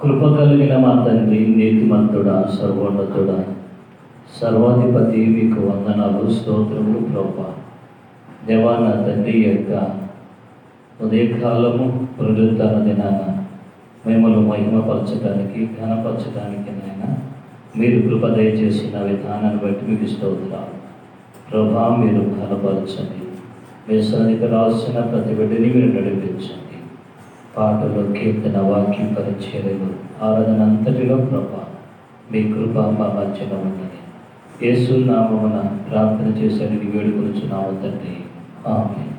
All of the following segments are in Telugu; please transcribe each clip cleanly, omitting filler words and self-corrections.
కృప కలిగిన మా తండ్రి, నీతిమంతుడా, సర్వోన్నతుడా, సర్వాధిపతి, మీకు వందనాలు, స్తోత్రములు ప్రభా. దేవా నా తండ్రి యొక్క ఉదయకాలము పునరుద్ధరణ దినాన మిమ్మల్ని మహిమపరచడానికి, ఘనపరచడానికి నాయన మీరు కృప దయచేసిన విధానాన్ని బట్టి మీకు స్తోత్రాలు ప్రభా. మీరు ఘనపరచండి, మీ సన్నిధికి రాసిన ప్రతి బిడ్డని మీరు నడిపించండి. పాటలు, కీర్తన, వాక్యం, పరిచర్యలు, ఆరాధన అంతటిలో ప్రభా మీ కృప మా మధ్యలో ఉన్నది. యేసు నామమున ప్రార్థన చేసేందుకు వేడుకొనుచున్నాము తండ్రి, ఆమేన్.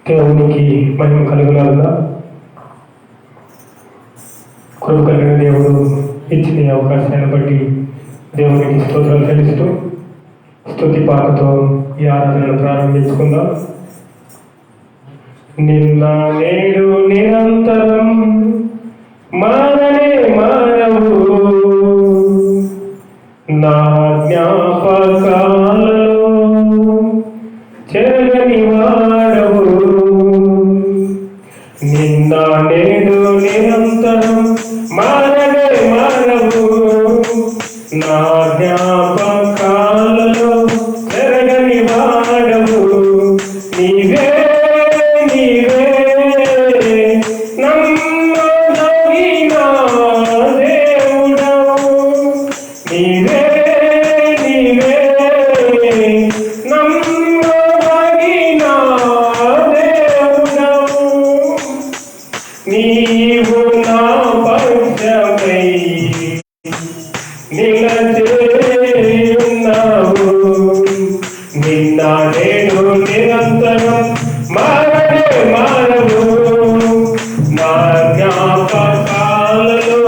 దేవునికి మహిమ కలుగులాగా. కృప కలిగిన దేవుడు ఇచ్చిన అవకాశాన్ని బట్టి దేవునికి స్తోత్రాలు చెల్లిస్తూ స్తుతి పాటతో ఈ ఆరాధనను ప్రారంభించుకుందాం. నిన్న నేడు నిరంతరం మారనే మారవు, నా జ్ఞాపకాలలో చెరగని వాడవు. నిన్న నేడు నిరంతరం మారనే మారవు, నా జ్ఞాపకాలలో చెరగని వాడవు. నీవే నీవే నమ్మదగిన దేవుడవు, నీవే నీవే నమ్మదగిన దేవుడవు. నీవు నా పక్షమై నిలచేయున్నావు. నిన్న నేడు నిరంతరం మారనే మారవు, నా జ్ఞాపకాలలో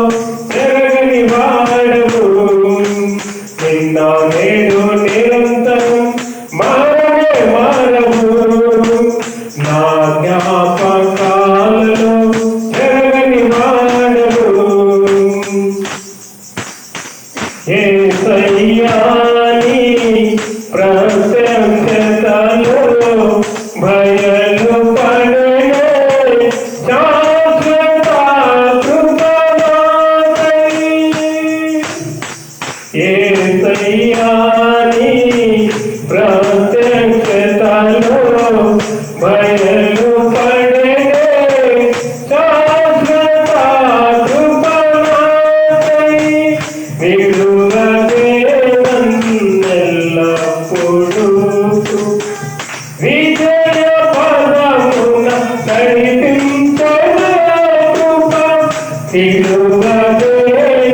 చెరగని వాడవు. నిన్న నేడు నిరంతరం మారనే మారవు, నా జ్ఞాపకాలలో చెరగని వాడవు. యేసయ్యా నీ ప్రశంసతలో బయలు పడనే శాశ్వత కృపనాదై. యేసయ్యా నీ ప్రశంసతలో బయలు పడనే శాశ్వత కృపనాదై. విడువదే నన్నెల్లప్పుడూ విజయ పదమున నడిపించే కృప. విడువదే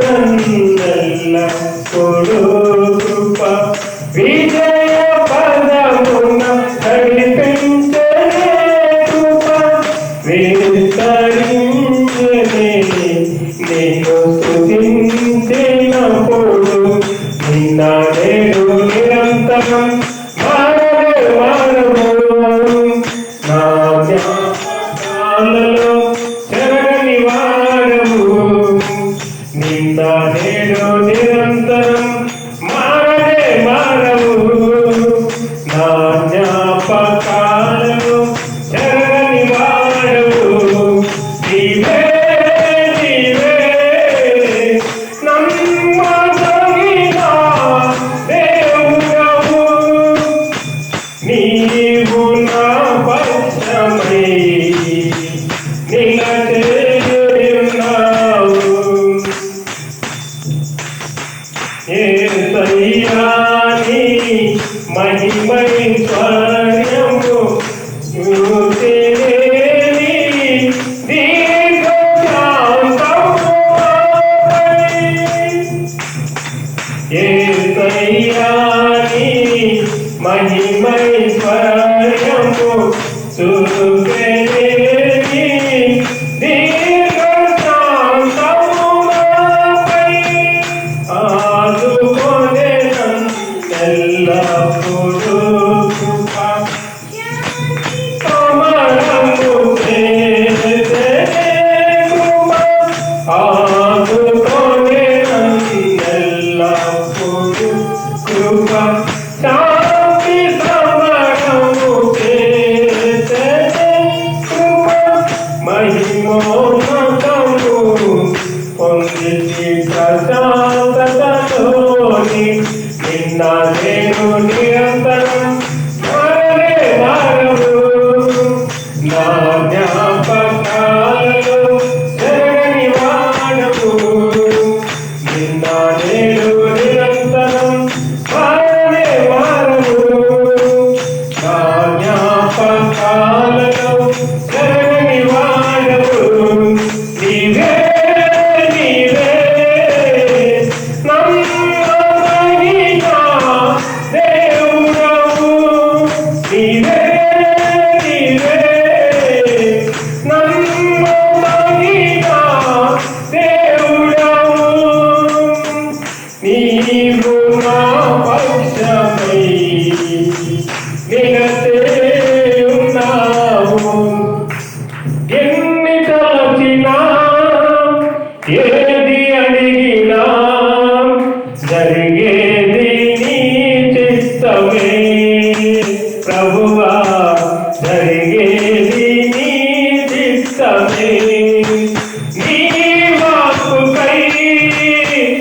నన్నెల్లప్పుడూ కృప, విజయ పదమున నడిపించే కృప. విస్తరించనే నిన్ను స్తుతించినప్పుడు, నిన్న నేడు నిరంతరం మారనే మారవు, నా జ్ఞాపకాలలో చెరగని వాడవు. నిన్న నేడు నిరంతరం చూపెనేమి దీర్ఘశాంతమునాపై ఆదుకొనెదన్ ఎల్లప్పుడూ కృప సమరము చేసే కృప ఆదుకొనెదన్ ఎల్లప్పుడూ కృప శాంతి సమరము చేసే కృప మహిమోన్నతము పొందితి ప్రశాంతతలోని నిన్న నేను నిరంతరం మరణే మారవు నా జ్ఞాపకాలలో జరగని వాడవు నిన్న నేను నిరంతరం మరణే మారవు నా జ్ఞాపకాలలో జరగని వాడవు నీవే నీవే నమ్మదగిన దేవుడవు నీవే నీవే నమ్మదగిన దేవుడవు నీవు నా పక్షమై నిలసే ఉన్నావు ఎన్ని తలచినా ఏది అడిగినా జరిగేది నీ చిత్తమే ప్రభువా జరిగేది నీ చిత్తమే నీ వాక్కుకై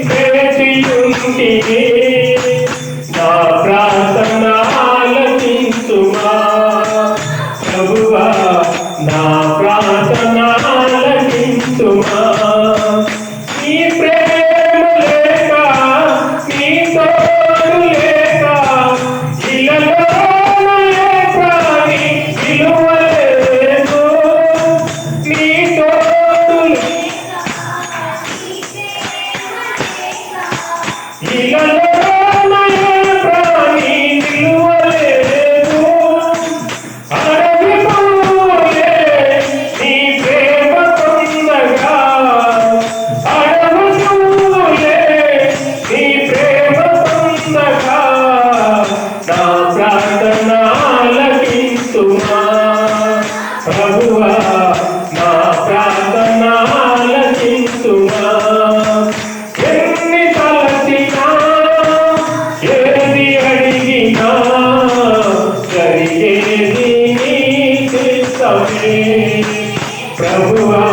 వేచియుంటిని నా ప్రార్థన ఆలకించుమా ప్రభువా నా ప్రార్థన ఆలకించుమా నీ ప్రేమ లేక నీ తోడు లేక ఇలలోన ఏ ప్రాణి విలువలేదు నీ తోడు ఇలలోన ఏ ప్రాణి విలువలేదు అడవి పూలే నీ ప్రేమ పొందగా అడవి పూలే నీ ప్రేమ పొందగా నా ప్రార్థన ఆలకించుమా ప్రభువా నా ప్రార్థన ఆలకించుమా ఎన్ని తలచినా ఏది అడిగినా జరిగేది నీ చిత్తమే ప్రభువా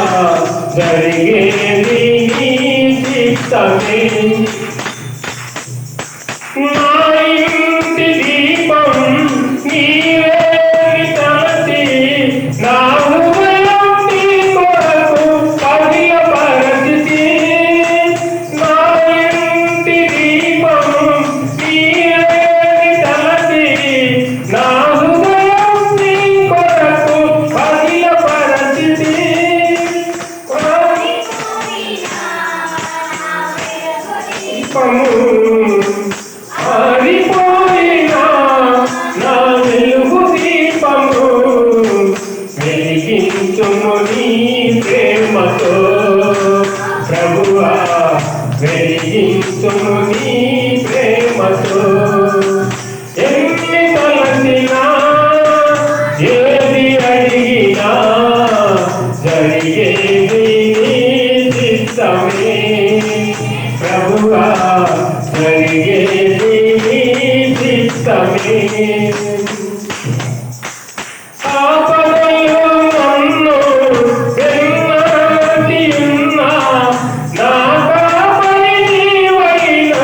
జరిగేది నీ చిత్తమే నా ఇంటి దీపం నీవే తలచి నా హృదయం నీ కొరకు పగిలపరచితి నా ఇంటి దీపం నీవే తలచి నా హృదయం నీ కొరకు పగిలపరచితి ఆరిపోయినా నా వెలుగు దీపము వెలిగించుము నీ ప్రేమతో ప్రభువా వెలిగించుము నీ ప్రేమతో ఎన్ని తలచినా ఏది అడిగినా జరిగేది నీ చిత్తమే ప్రభువా జరిగేది నీ చిత్తమే ఆపదలో నన్ను వెన్నాటి ఉన్నా నా కాపరి నీవైన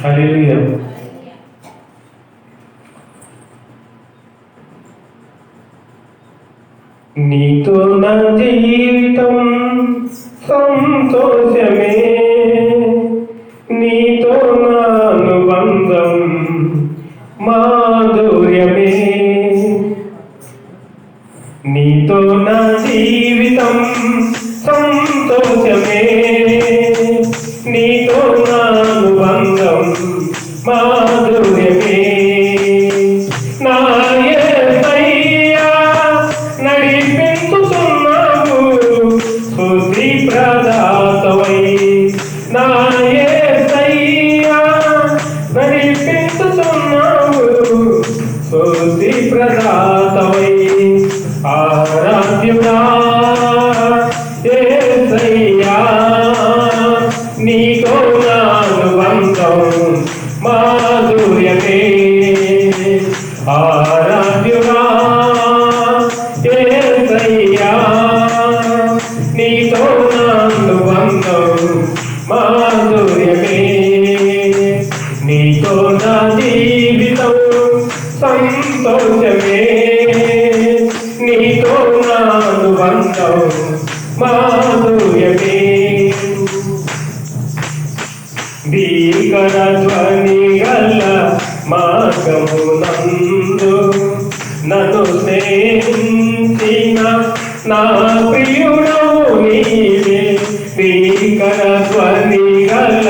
హల్లెలూయా. నీతో నా జీవితం సంతోషమే, నీతో నా అనుబంధం మాధుర్యమే. నీతో నా జీవితం సంతోషమే, నీతో నా అనుబంధం మాధుర్యమే. నా యేసయ్యా నడిపించుతున్నావు స్తుతి ప్రదాతవై. నా యేసయ్యా నడిపించుతున్నావు స్తుతి ప్రదాతవై. ఆరాధ్యుడా యేసయ్యా నీతో నా అనుబంధం మాధుర్యమే. ఆరాధ్యుడా యేసయ్యా నీతో నా అనుబంధం మాధుర్యమే. నీతో నా జీవితం సంతోషమే, నీతో నా అనుబంధం మాధుర్యమే. భీకర ధ్వని గల మార్గమునందు నన్ను స్నేహించిన నా ప్రియుడవు నీవే. భీకర ధ్వని గల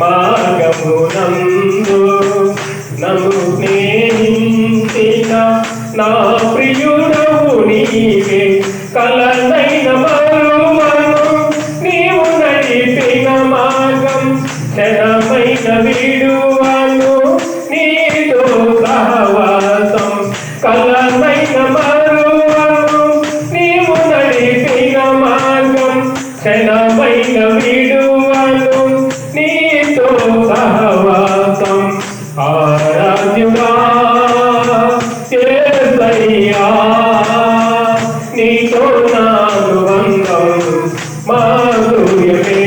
మార్గమునందు నన్ను స్నేహించిన నా ప్రియుడవు నీవే. కలనైన మరువను నీవు నడిపిన మార్గం, క్షణమైన విడువను నీతో సహవాసం. కలనైన మరువను నీవు నడిపిన మార్గం, క్షణమైన విడువను నీతో సహవాసం. ఆరాధ్యుడా యేసయ్యా నీతో నా అనుబంధం మాధుర్యమే.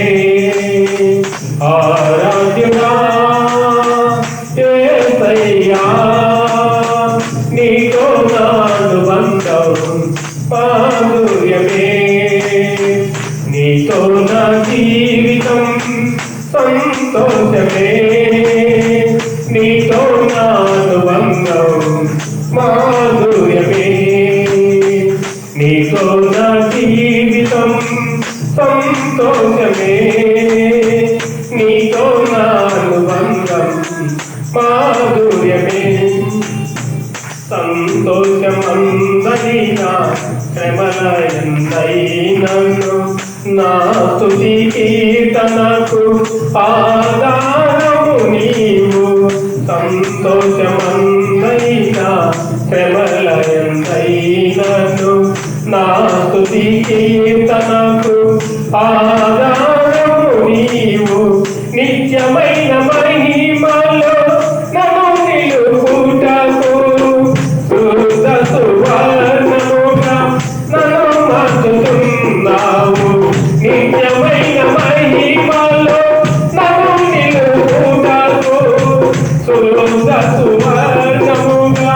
ఆరాధ్యుడా యేసయ్యా నీతో నా అనుబంధం మాధుర్యమే. నీతో నా జీవితం సంతోషమే, నీతో నా అనుబంధం మాధుర్యమే. నీతో నా జీవితం సంతోషమే, నీతో నా అనుబంధం మాధుర్యమే. సంతోషమందైనా శ్రమలయందైనను నా స్తుతి కీర్తనకు ఆధారము నీవు. సంతోషమందైనా శ్రమలయందైనను నా స్తుతి కీర్తనకు ఆధారము నీవు. నిత్యమైన మహిమలో నన్ను నిలుపుటకు శుద్ధ సువర్ణముగా నన్ను మార్చుతున్నావు. నిత్యమైన మహిమలో నన్ను నిలుపుటకు శుద్ధ సువర్ణముగా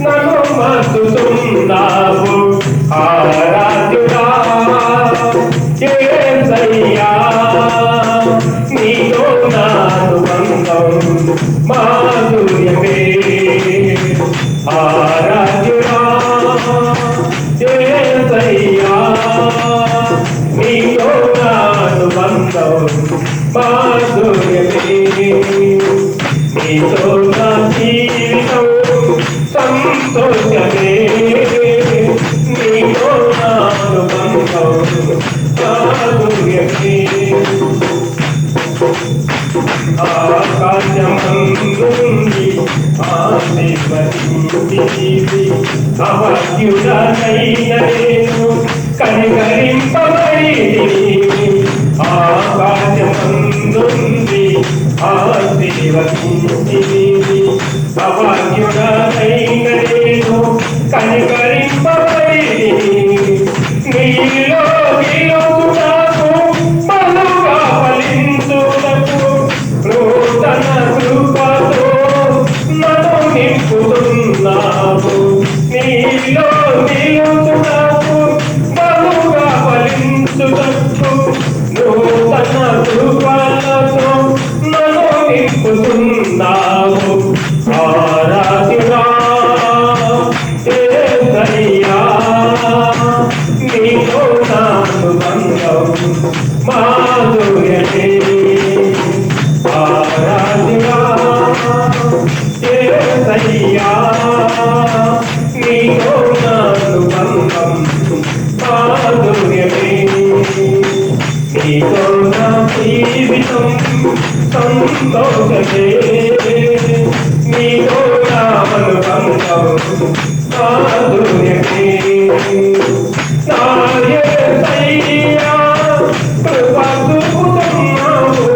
నన్ను మార్చుతున్నావు. ఆరాధ్యుడా యేసయ్యా నీతో నా అనుబంధం మాధుర్యమే. ఆరాధ్యుడా యేసయ్యా నీతో నా అనుబంధం మాధుర్యమే. నీతో నా జీవితం సంతోషమే, నీతో నా అనుబంధం మాధుర్యమే. ఆకాశమందుంది ఆశీర్వదించితివి, అభాగ్యుడనైన నేను కనికరింపబడితివి. ఆకాశమందుంది ఆశీర్వదించితివి, అభాగ్యుడనైన నేను కనికరింపబడితివి. నీలో నూతన కృపలతో నన్ను నింపుతున్నావు. ఆరాధిరా యేసయ్యా, నీతో నాను బంధం మాధుర్యమే. ఆరాధిరా యేసయ్యా, నీతో నాను బంధం మాధుర్యమే. నీతో నా జీవితం సంతోషమే. నీతో నా అనుబంధం మాధుర్యమే. నా యేసయ్యా, కృప చూపుతున్నావు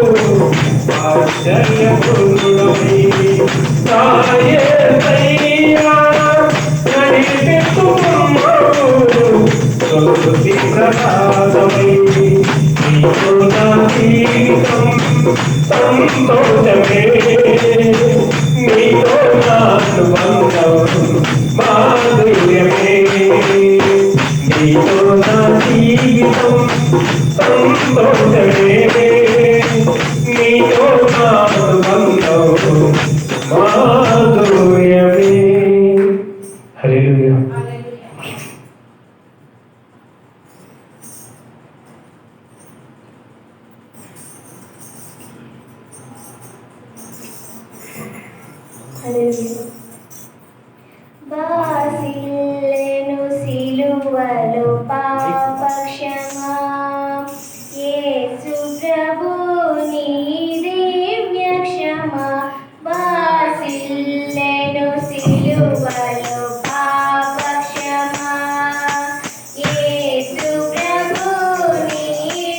ఆశ్చర్యపూర్ణమై. నా యేసయ్యా, నడిపిస్తున్నావు స్తుతి ప్రసాదమై. నీతో నా జీవితం సంతోషమే. నీతో నా అనుబంధం మాధుర్యమే. నీతో నా జీవితం సంతోషమే. నీతో నా అనుబంధం మాధుర్యమే. హల్లెలూయా. బాసిల్లెను సిలువలో పాపక్షమా, యేసు ప్రభు నీ దివ్య క్షమా. బాసిల్లెను సిలువలో పాపక్షమా, యేసు ప్రభు నీ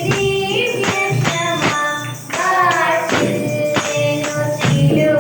దివ్య క్షమా. బాసిల్లెను సిలువలో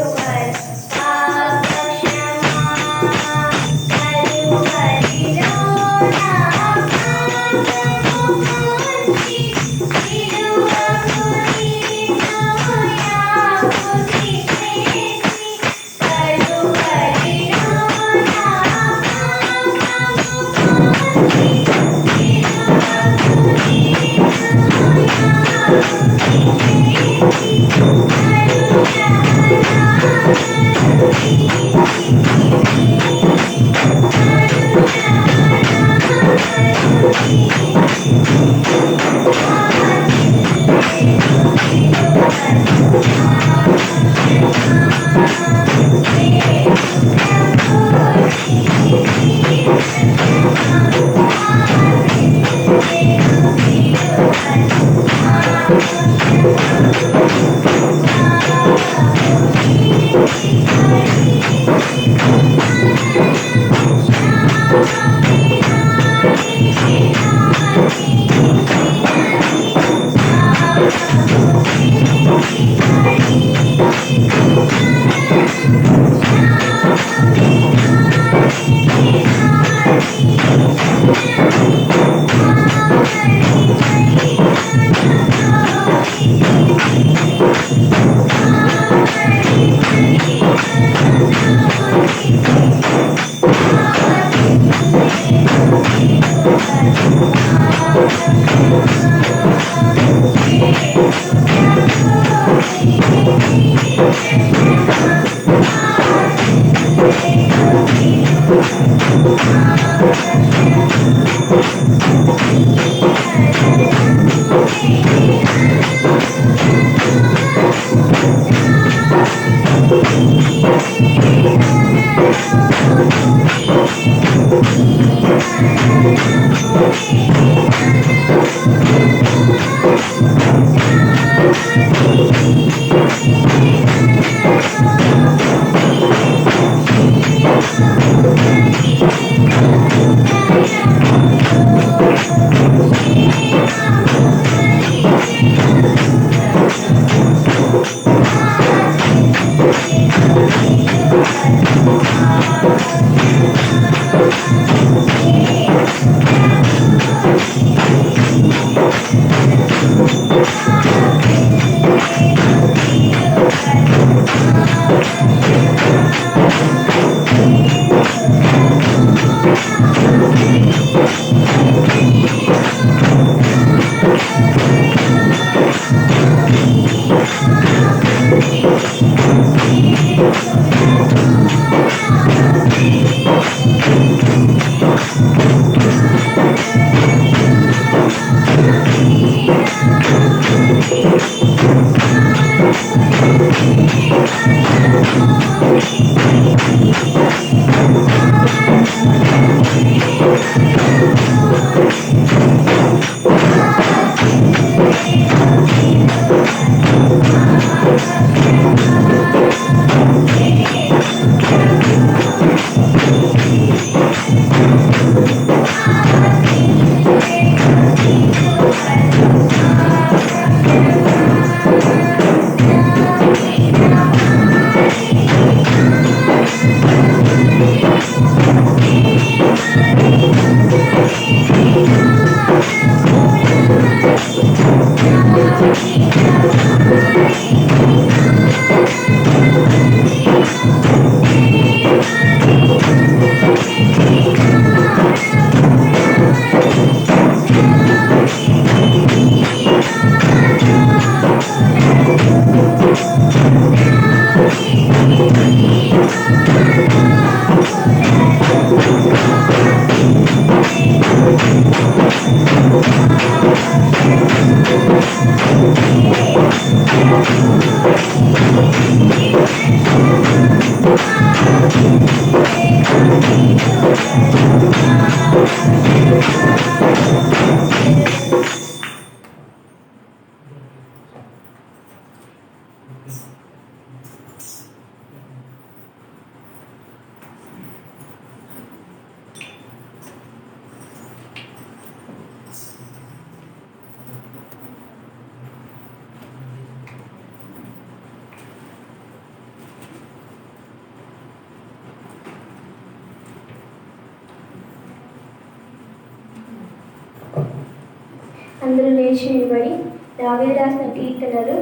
అందరూ లేచి నిలబడి దావీదు రాసిన కీర్తనలు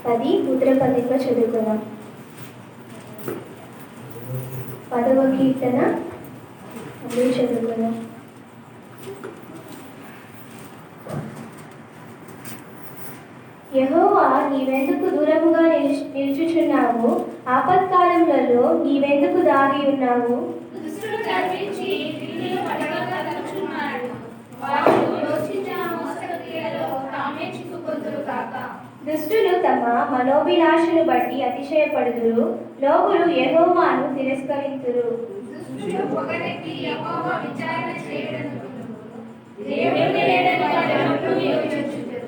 10 ఉత్తరపల్లిగా చదువుకుందాం. 10వ కీర్తన అందరూ చదువుకుందాం. యెహోవా, నీవెందుకు దూరముగా నిలుచుచున్నావు? ఆపత్కాలములలో నీవెందుకు దాగి ఉన్నావు? దుష్టుడు గర్వించి విల్లును పడగొట్టుచున్నాడు. వారు యోచించిన మోసక్రియలో తామే చిక్కుకొందురు గాక. దుష్టులు తమ మనోభిలాషను బట్టి అతిశయపడుదురు, లోకులు యెహోవాను తిరస్కరింతురు. దుష్టులు పొగరెక్కి యెహోవా విచారణ చేయడను దేవుని లేడని వారెల్లప్పుడూ యోచించుదురు.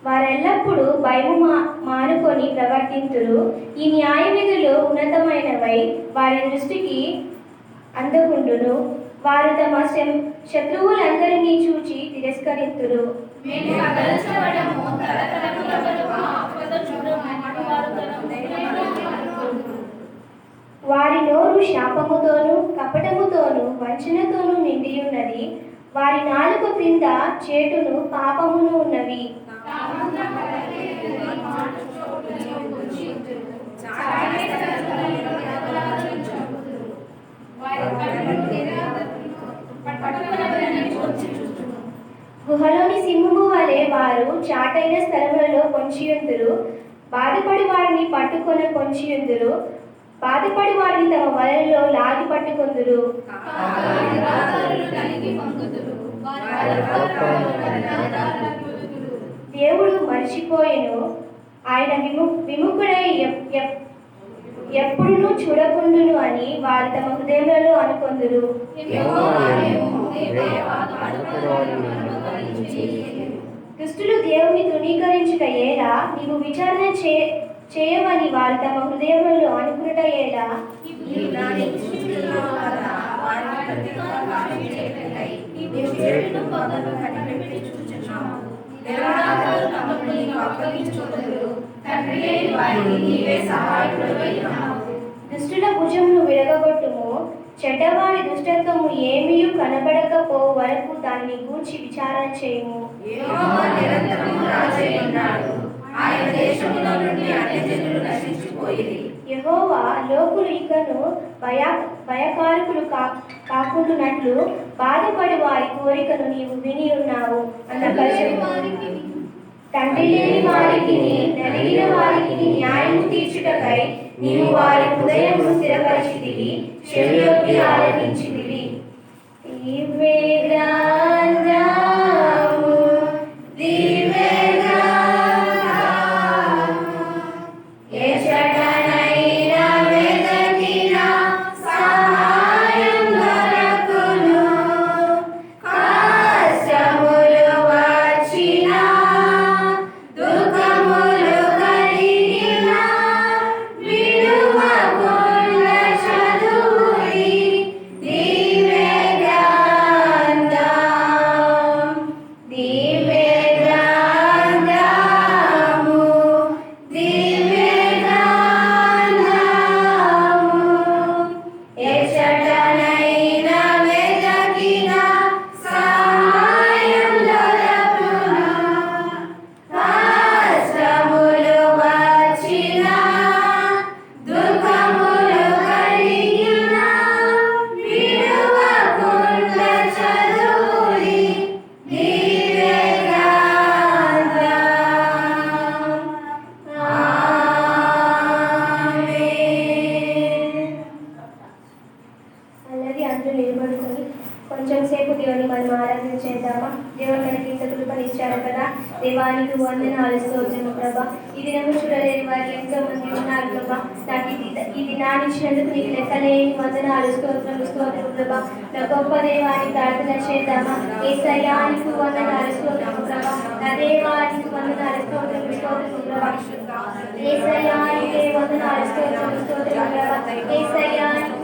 వారెల్లప్పుడూ భయము మానుకొని ప్రవర్తింతురు. ఈ న్యాయ విధులు ఉన్నతమైనవై వారి దృష్టికి అందకుండును. వారు తమ శత్రువులందరినీ చూచి తిరస్కరింతురు. మేము కదల్చబడము, తరతరములలో మా ఆపద చూడము అటువారు తన హృదయములను అనుకొందురు. వారి నోరు శాపముతోనూ కపటముతోనూ వంచనతోనూ నిండియున్నది. వారి నాలుక క్రింద చేటును పాపమును ఉన్నవి. గుహలోని సింహము వలె వారు చాటైన స్థలములలో పొంచియుందురు. బాధపడి వారిని పట్టుకొని పొంచియుందురు. బాధపడి వారిని తమ వలలో లాగి పట్టుకొందురు. దేవుడు మర్చిపోయెను, ఆయన విముఖుడై ఎప్పుడునూ చూడకుండును అని వారు తమ హృదయములలో అనుకొందురు. దుష్టులు దేవుని తృణీకరించుట ఏలా? నీవు విచారణ చేయవని వారు తమ హృదయములలో అనుకునుట ఏలా? దుష్టుల భుజమును విరగగొట్టుము, చెడ్డవారి దుష్టత్వము ఏమీయు కనబడకపో వరకు దానిని గూర్చి విచారణ చేయుము. ఆయన దేశములో నుండి అన్యజనులు నశించిపోయిరి. యెహోవా లోకులు ఇకను భయకారకులు కాకుండానట్లు బాధపడి వారి కోరికను నీవు విని ఉన్నావు అన్న తండ్రి లేని వారికి నలిగిన వారికి న్యాయం తీర్చుటకై నీవు వారి హృదయము స్థిరపరిచితివి, చెవియొగ్గి ఆలకించితివి. దివ్యగ్రంథము, దివ్యగ్రంథము, ఎచటనైన వెదకిన సహాయం దొరకును. కష్టములు వచ్చినా, దుఃఖములు కలిగినా, విడువకుండా చదువుడి దివ్యగ్రంథం, దివ్యగ్రంథము, దివ్యగ్రంథము, ఎచటనైన వెదకిన సహాయం దొరకును. కష్టములు వచ్చినా, దుఃఖములు కలిగినా, విడువకుండా చదువుడి దివ్యగ్రంథం. ఆమేన్. అలాగే అందరూ నిలబడుకొని కొంచెం సేపు దేవుని మనం ఆరాధన చేద్దామా. దేవుడు మనకి ఇంత కృపనిచ్చారు కదా. దేవానికి వందనాలు, స్తోత్రము ప్రభా. ఈ దినము చూడలేని వారు ఎంతో మంది ఉన్నారు ప్రభా. నాకు ఇది నానిచ్చినందుకు నీకు లెక్కలేని వందనాలు, స్తోత్రము ప్రభా. నా గొప్ప దేవానికి ప్రార్థన చేద్దామా. యేసయ్యానికి వందనాలు, స్తోత్రము ప్రభా. నా దేవానికి వందనాలు, స్తోత్రము ప్రభా. యేసయ్యానికి వందనాలు, స్తోత్రము ప్రభా. యేసయ్యానికి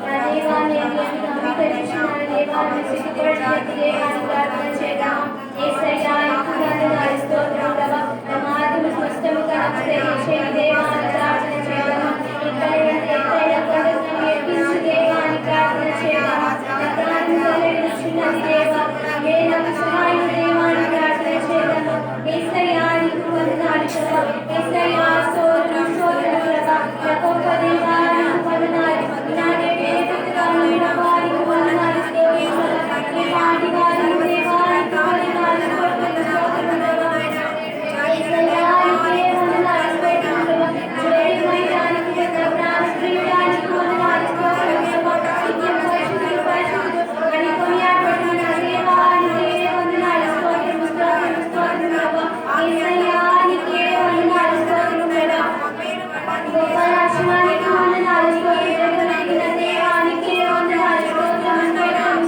నా దేవాన్ని అంగీకరించిన దేవాన్ని సిగ్గుపడని దేవానికి ప్రార్థన చేద్దామా. యేసయ్యానికి వందనాలు, స్తోత్రము ప్రభా. నా మార్గము స్పష్టముగా తెలియచేయ దేవాన్ని ప్రార్థన చేద్దామా. ఎక్కడైనా కొండను ఎక్కించు దేవాన్ని ప్రార్థన చేద్దామా. చిన్నది దేవా, ఏ నాకు సహాయం దేవాన్ని ప్రార్థన చేద్దామా. యేసయ్యానికి వందనాలు ప్రభా. యేసయ్యా స్తోత్రం ప్రభా. నా గొప్ప దేవానికి వందనాలు. నాదే వేదికగా ఉన్న వారికి వందనాలు, స్తోత్రం ప్రభా. నీ పాటి వారికి దేవానికి వందనాలు, స్తోత్రం ప్రభా. యేసయ్యానికి వందనాలు, స్తోత్రం ప్రభా. జయమైనానికి ప్రాణప్రియుడానికి వందనాలు, స్తోత్రం ప్రభా. నిత్యం పరిశుద్ధుడు పరిశుద్ధుడు అని కొనియాడబడిన దేవానికి వందనాలు, స్తోత్రం ప్రభా. యేసయ్యానికి వందనాలు, స్తోత్రం ప్రభా. గొప్ప రాజ్యానికి వందనాలు, స్తోత్రం ప్రభా. దేవానికి వందనాలు,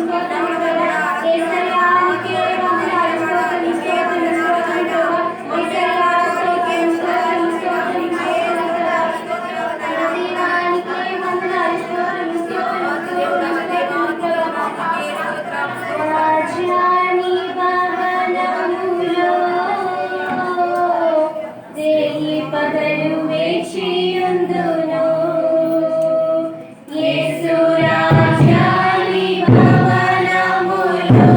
స్తోత్రం ప్రభా. యేసయ్యానికి వందనాలు, స్తోత్రం ప్రభా. యేసయ్యా స్తోత్రం, స్తోత్రం ప్రభా. దేవానికి వందనాలు, స్తోత్రం ప్రభా. రాజ్యాని భవనములో దేహి పగలు వేచియుందును. యేసు రాజ్యాని భవనములో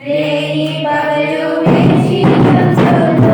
దేహి పగలు వేచియుందును.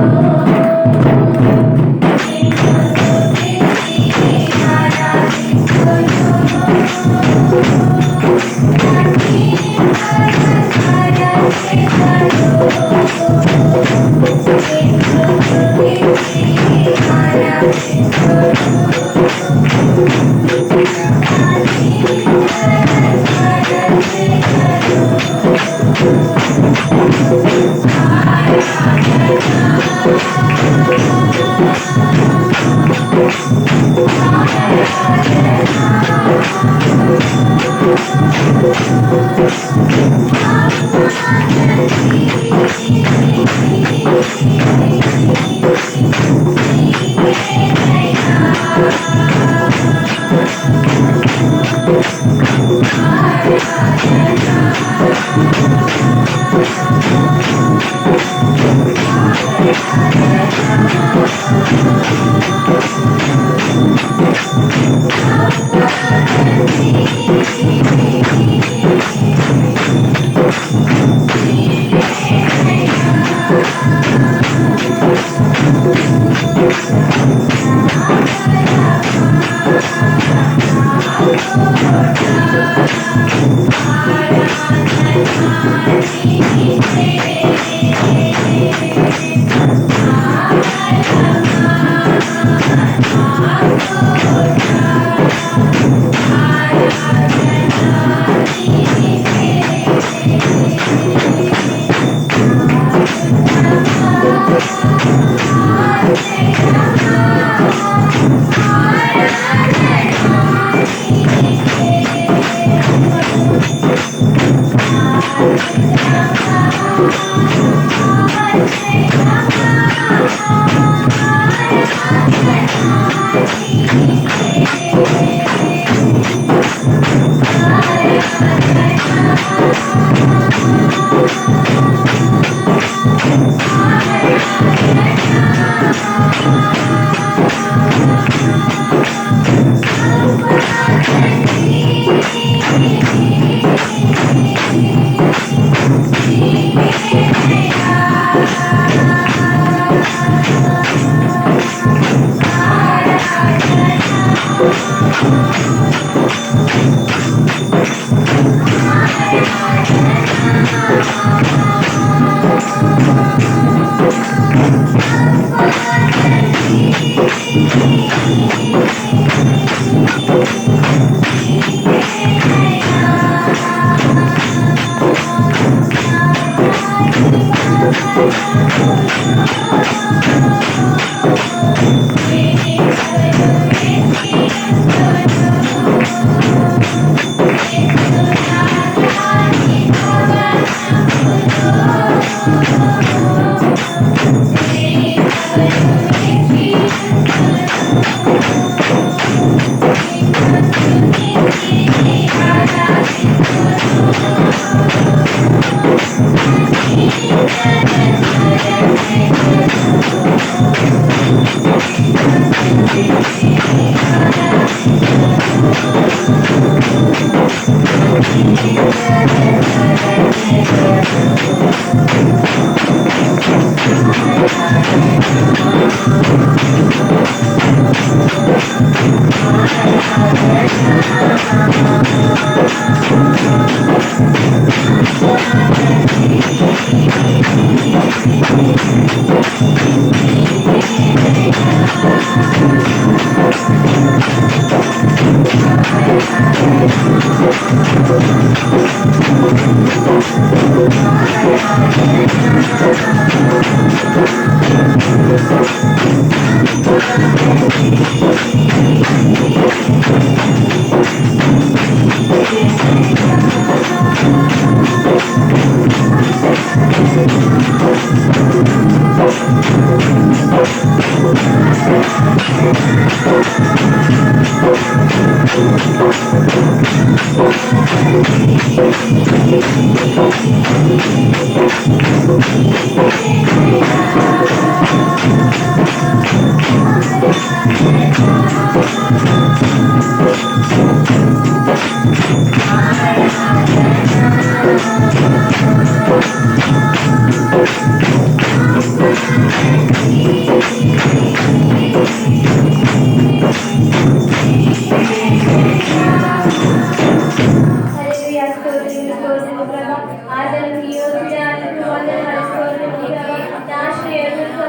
హల్లెలూయా, స్తోత్రములు, స్తోత్రములు ప్రభా. ఆదరణకు యోగ్యురాలకు వందనాలు, స్తోత్రములు ప్రభా. నా శ్రేయస్సుకు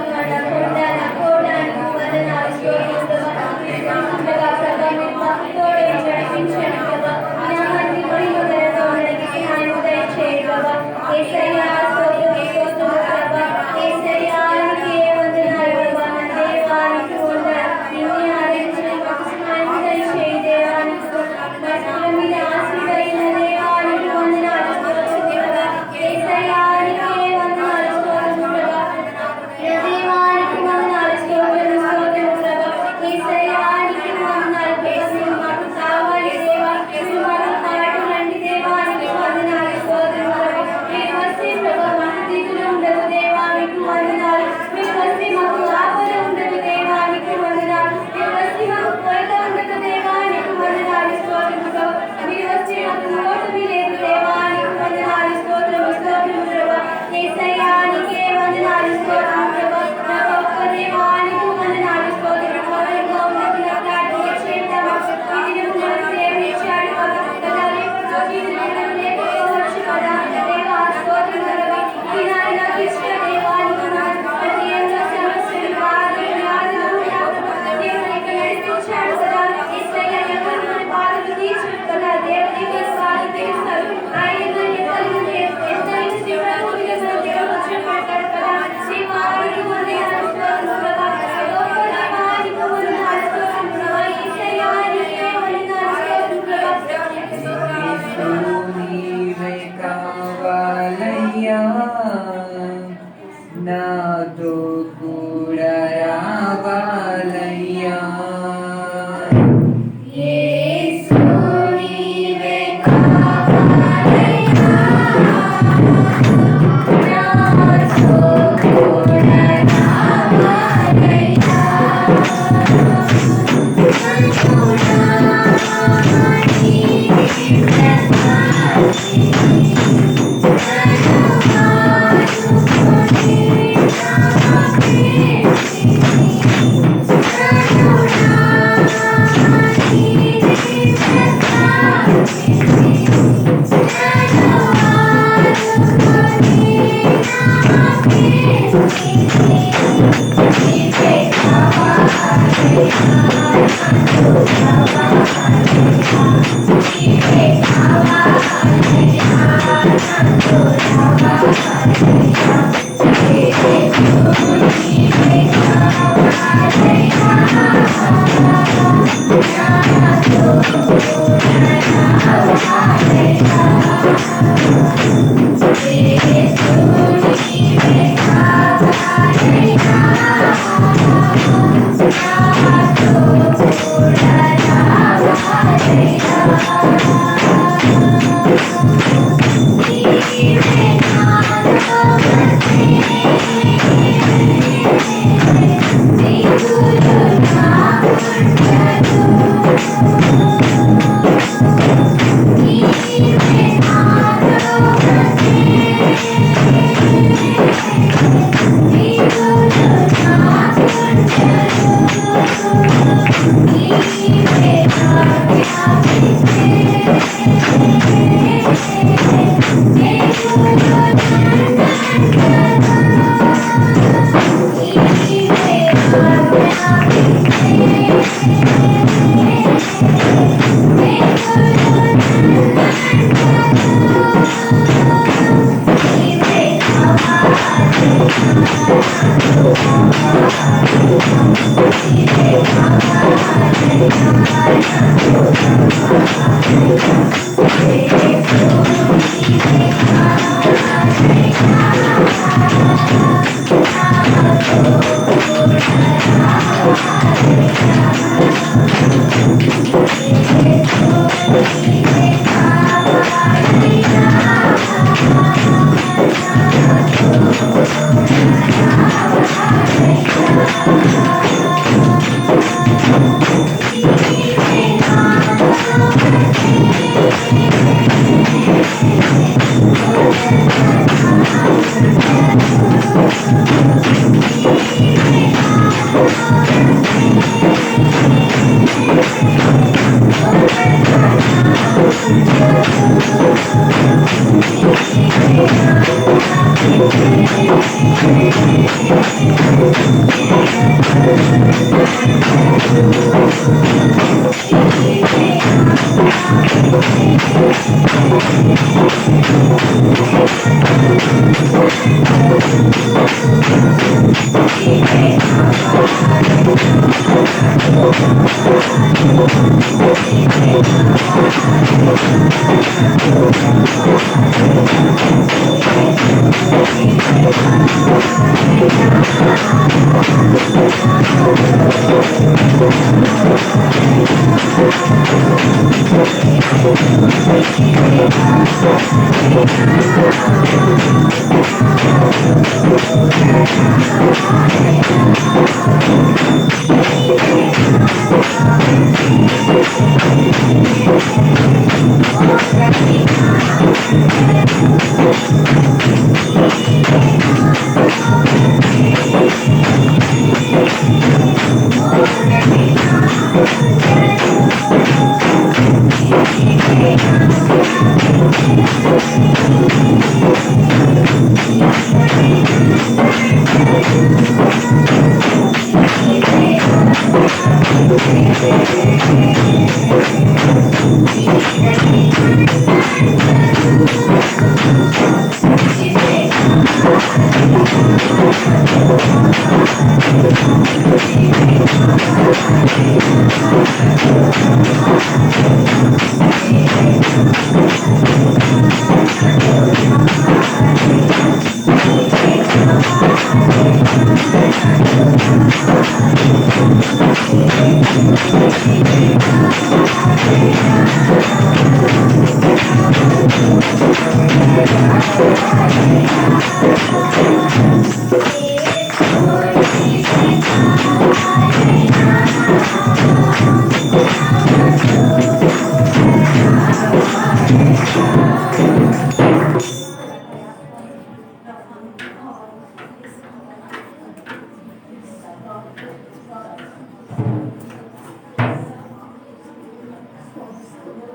నా కోటానికి వందనాలు, స్తోత్రములు ప్రభా. ఉండగా ప్రభా, మీరు మాకు తోడై నడిపించండి ప్రభా. నా మంది మహిమగలతో ఉండడానికి సహాయం దయచేయండి ప్రభా. యేసయ్యా, స్తోత్రములు, స్తోత్రములు ప్రభా. యేసయ్యా, నీకే వందనాలు ప్రభా. నా దేవానికి వందనాలు. నిన్నే ఆరాధించడానికి మాకు సహాయం దయచేయండి దేవానికి వందనాలు. మీద ఆశీర్వదించిన దేవానికి వందనాలు, స్తోత్రములు ప్రభా. యేసయ్యా, నీకే వందనాలు, స్తోత్రములు ప్రభా. నా దేవానికి వందనాలు, స్తోత్రములు, స్తోత్రములు ప్రభా. యేసయ్యా, నీకే వందనాలు ప్రభా. మీరు మాకు కావాలి దేవా. మీరు మాకు కావాలండి దేవానికి వందనాలు, స్తోత్రములు ప్రభా. మీరు వస్తే నాతో కూడా రావాలయ్యా యేసు నీవే కావాలయ్యా నాతో కూడా రావాలయ్యా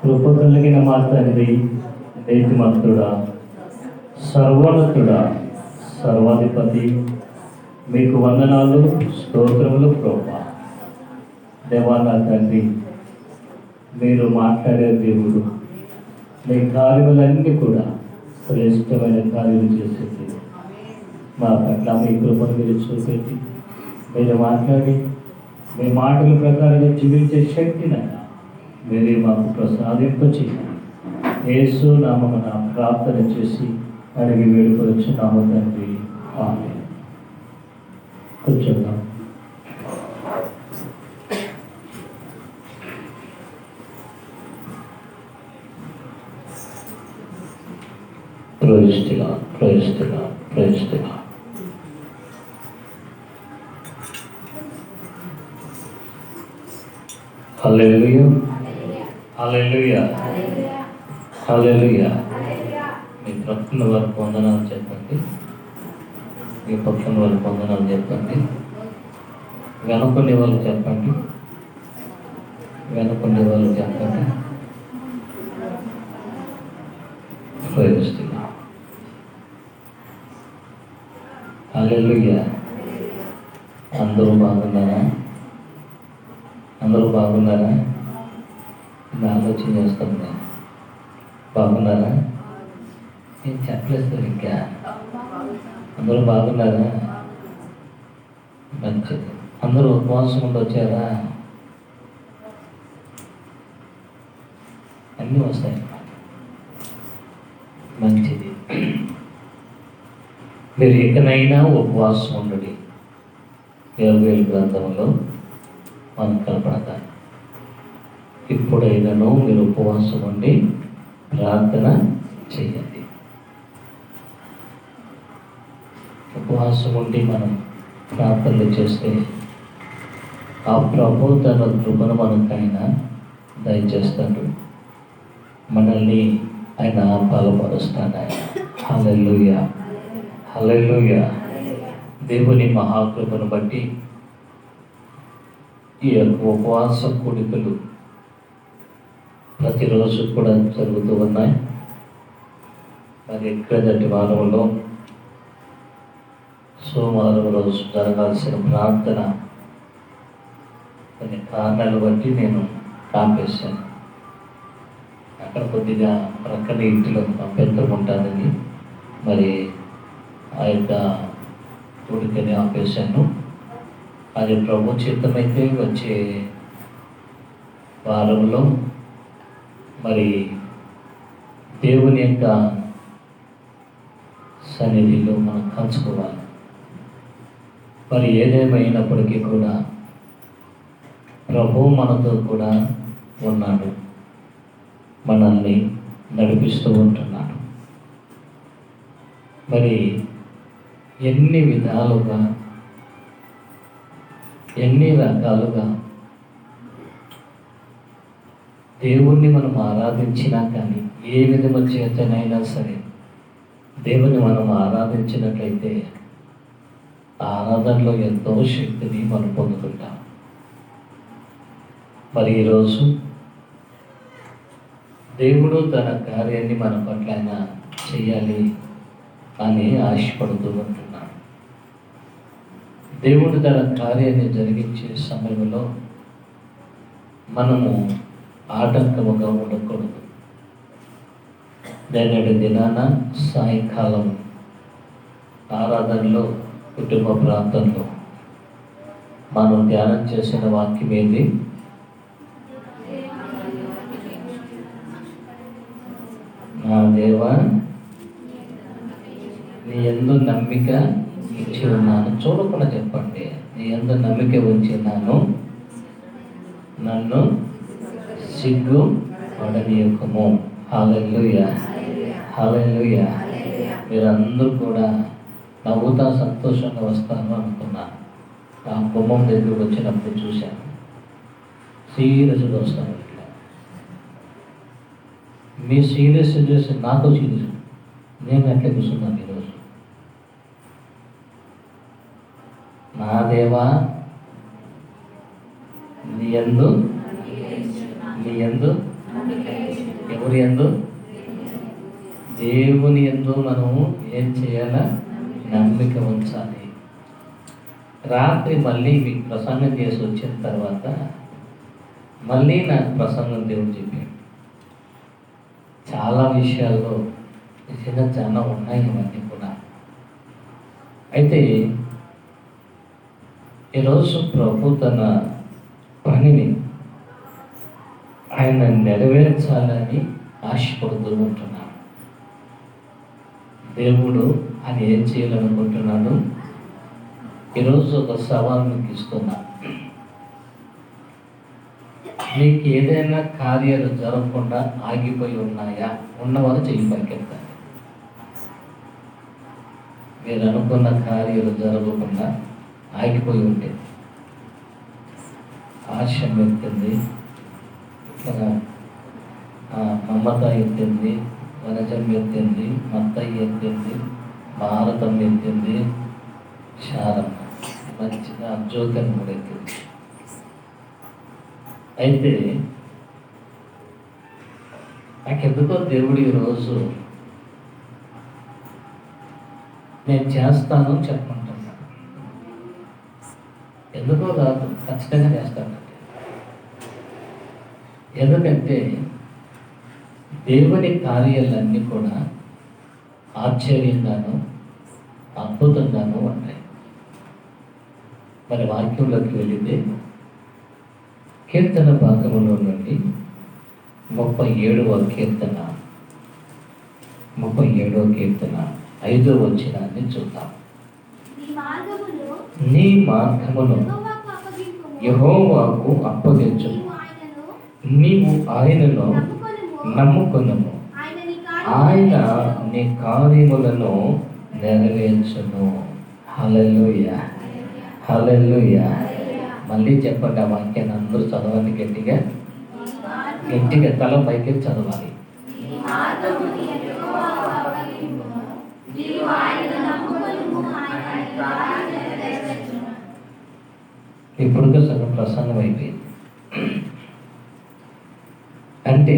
కృప కలిగిన మా తండ్రి, నీతిమంతుడా, సర్వోన్నతుడా, సర్వాధిపతి, మీకు వందనాలు, స్తోత్రములు ప్రభా. దేవా నా తండ్రి, మీరు మాట్లాడే దేవుడు, మీ కార్యములన్నీ కూడా శ్రేష్టమైన కార్యం చేసేది. మా పట్ల మీ కృపను మీరు చూపెట్టి మీరు మాట్లాడి మీ మాటల ప్రకారంగా జీవించే శక్తినైనా మీరే మాకు ప్రసాదింపచేయాలి. యేసు నామమున ప్రార్థన చేసి అడిగి వేడుకొచ్చున్నాము తండ్రి, ఆమేన్. కూర్చుందాం. Praise the Lord. Hallelujah, hallelujah, hallelujah. మీ ప్రక్కన వారికి వందనాలు చెప్పండి. మీ పక్కన వారికి వందనాలు చెప్పండి. వెనకొండే వాళ్ళు చెప్పండి. వెనకొండే వాళ్ళు చెప్పండి. Praise the Lord. హల్లెలూయా. అందరూ బాగున్నారా? అందరూ బాగున్నారా? నేను ఆలోచన చేస్తున్నా. బాగున్నారా? నేను చెప్పలేదు సార్ ఇంకా. అందరూ బాగున్నారా? మంచిది. అందరూ ఉపవాసం ఉండి వచ్చారా? అన్నీ వస్తాయి. మంచిది. మీరు ఇకనైనా ఉపవాసం ఉండడి. యోవేలు గ్రంథంలో మనం కనపడతాం. ఇప్పుడైనాను మీరు ఉపవాసం ఉండి ప్రార్థన చేయండి. ఉపవాసం ఉండి మనం ప్రార్థనలు చేస్తే ఆ ప్రభు తన కృపను మనకైనా దయచేస్తాడు. మనల్ని ఆయన బలపరుస్తాడు. ఆయన హల్లెలూయా, హల్లెలూయా. దేవుని మహాకృపను బట్టి ఈ యొక్క ఉపవాస కూడికలు ప్రతిరోజు కూడా జరుగుతూ ఉన్నాయి. మరి క్రిందటి వారంలో సోమవారం రోజు జరగాల్సిన ప్రార్థన కొన్ని కారణాలు బట్టి నేను ఆపేశాను. అక్కడ కొద్దిగా ప్రక్కన ఇంటిలో అభ్యంతరం ఉంటుందని మరి ఆ యొక్క కూడికని ఆపేశాను. అది ప్రభు చిత్తమైతే వచ్చే వారంలో మరి దేవుని యొక్క సన్నిధిలో మనం కలుసుకోవాలి. మరి ఏదేమైనప్పటికీ కూడా ప్రభు మనతో కూడా ఉన్నాడు, మనల్ని నడిపిస్తూ ఉంటున్నాడు. మరి ఎన్ని విధాలుగా ఎన్ని రకాలుగా దేవుణ్ణి మనం ఆరాధించినా కానీ ఏ విధము చేతనైనా సరే దేవుని మనం ఆరాధించినట్లయితే ఆ ఆరాధనలో ఎంతో శక్తిని మనం పొందుకుంటాం. మరి ఈరోజు దేవుడు తన కార్యాన్ని మన పట్ల ఆయన చేయాలి అని ఆశపడుతూ ఉంటున్నాడు. దేవుడు తన కార్యాన్ని జరిగించే సమయంలో మనము ఆటంకముగా ఉండకూడదు. నేటి దినాన సాయంకాలం ఆరాధనలో కుటుంబ ప్రాంతంలో మనం ధ్యానం చేసిన వాక్యం ఏంది? నా దేవా నీ నీ యందు నమ్మిక ఉంచి ఉన్నాను. చూడకుండా చెప్పండి, నీ యందు నమ్మిక ఉంచి ఉన్నాను, నన్ను సిగ్గు పడనీయకము. హల్లెలూయా, హల్లెలూయా. మీరందరూ కూడా నవ్వుతా సంతోషంగా వస్తాను అనుకున్నాను. ఆ గుమ్మం దగ్గరకు వచ్చినప్పుడు చూశాను, సీరియస్గా వస్తాను. ఇట్లా మీ సీరియస్ చేసి నాతో సీరియస్, నేను ఎట్లా కూర్చున్నాను ఈరోజు. నా దేవా, నీ యందు ఎవరి యందు? దేవుని యందు మనము ఏం చేయాలా? నమ్మిక ఉంచాలి. రాత్రి మళ్ళీ మీకు ప్రసంగం చేసి వచ్చిన తర్వాత మళ్ళీ నాకు ప్రసంగం దేవుడు చెప్పాడు. చాలా విషయాల్లో నిజంగా చాలా ఉన్నాయి ఇవన్నీ కూడా. అయితే ఈరోజు ప్రభు తన పనిని ఆయన నెరవేర్చాలని ఆశపడుతూ ఉంటున్నాడు. దేవుడు ఆయన ఏం చేయాలనుకుంటున్నాడు? ఈరోజు ఒక సవాల్ మీకు ఇస్తున్నా. మీకు ఏదైనా కార్యాలు జరగకుండా ఆగిపోయి ఉన్నాయా? ఉన్నవారు చెయ్యి పైకెత్తండి. మీరు అనుకున్న కార్యాలు జరగకుండా ఆగిపోయి ఉంటే, ఆశ ఎత్తింది, మమత ఎత్తింది, వనజం ఎత్తింది, మత్తయ్య ఎత్తింది, భారతం ఎత్తింది, శారమ్మ మంచిగా జ్యోతిని కూడా ఎత్తింది. అయితే నాకెందుకో దేవుడు ఈరోజు నేను చేస్తాను చెప్పమంటున్నాను. ఎందుకో కాదు, ఖచ్చితంగా చేస్తానంటే. ఎందుకంటే దేవుని కార్యాలన్నీ కూడా ఆశ్చర్యంగాను అద్భుతంగాను ఉంటాయి. మరి వాక్యంలోకి వెళితే కీర్తన భాగములో నుండి 37వ కీర్తన 5వ వచనాన్ని చూద్దాం. నీ మార్గమును యెహోవాకు అప్పగించు, నీవు ఆయనను నమ్ముకొనుము, ఆయన నీ కార్యములను నెరవేర్చును. హల్లెలూయా, హల్లెలూయా. మళ్ళీ చెప్పండి ఆ వాక్యాన్ని అందరూ చదవండి గట్టిగా, గట్టిగా తల పైకి చదవాలి. ఇప్పుడు సగం ప్రసంగం అయిపోయింది. అంటే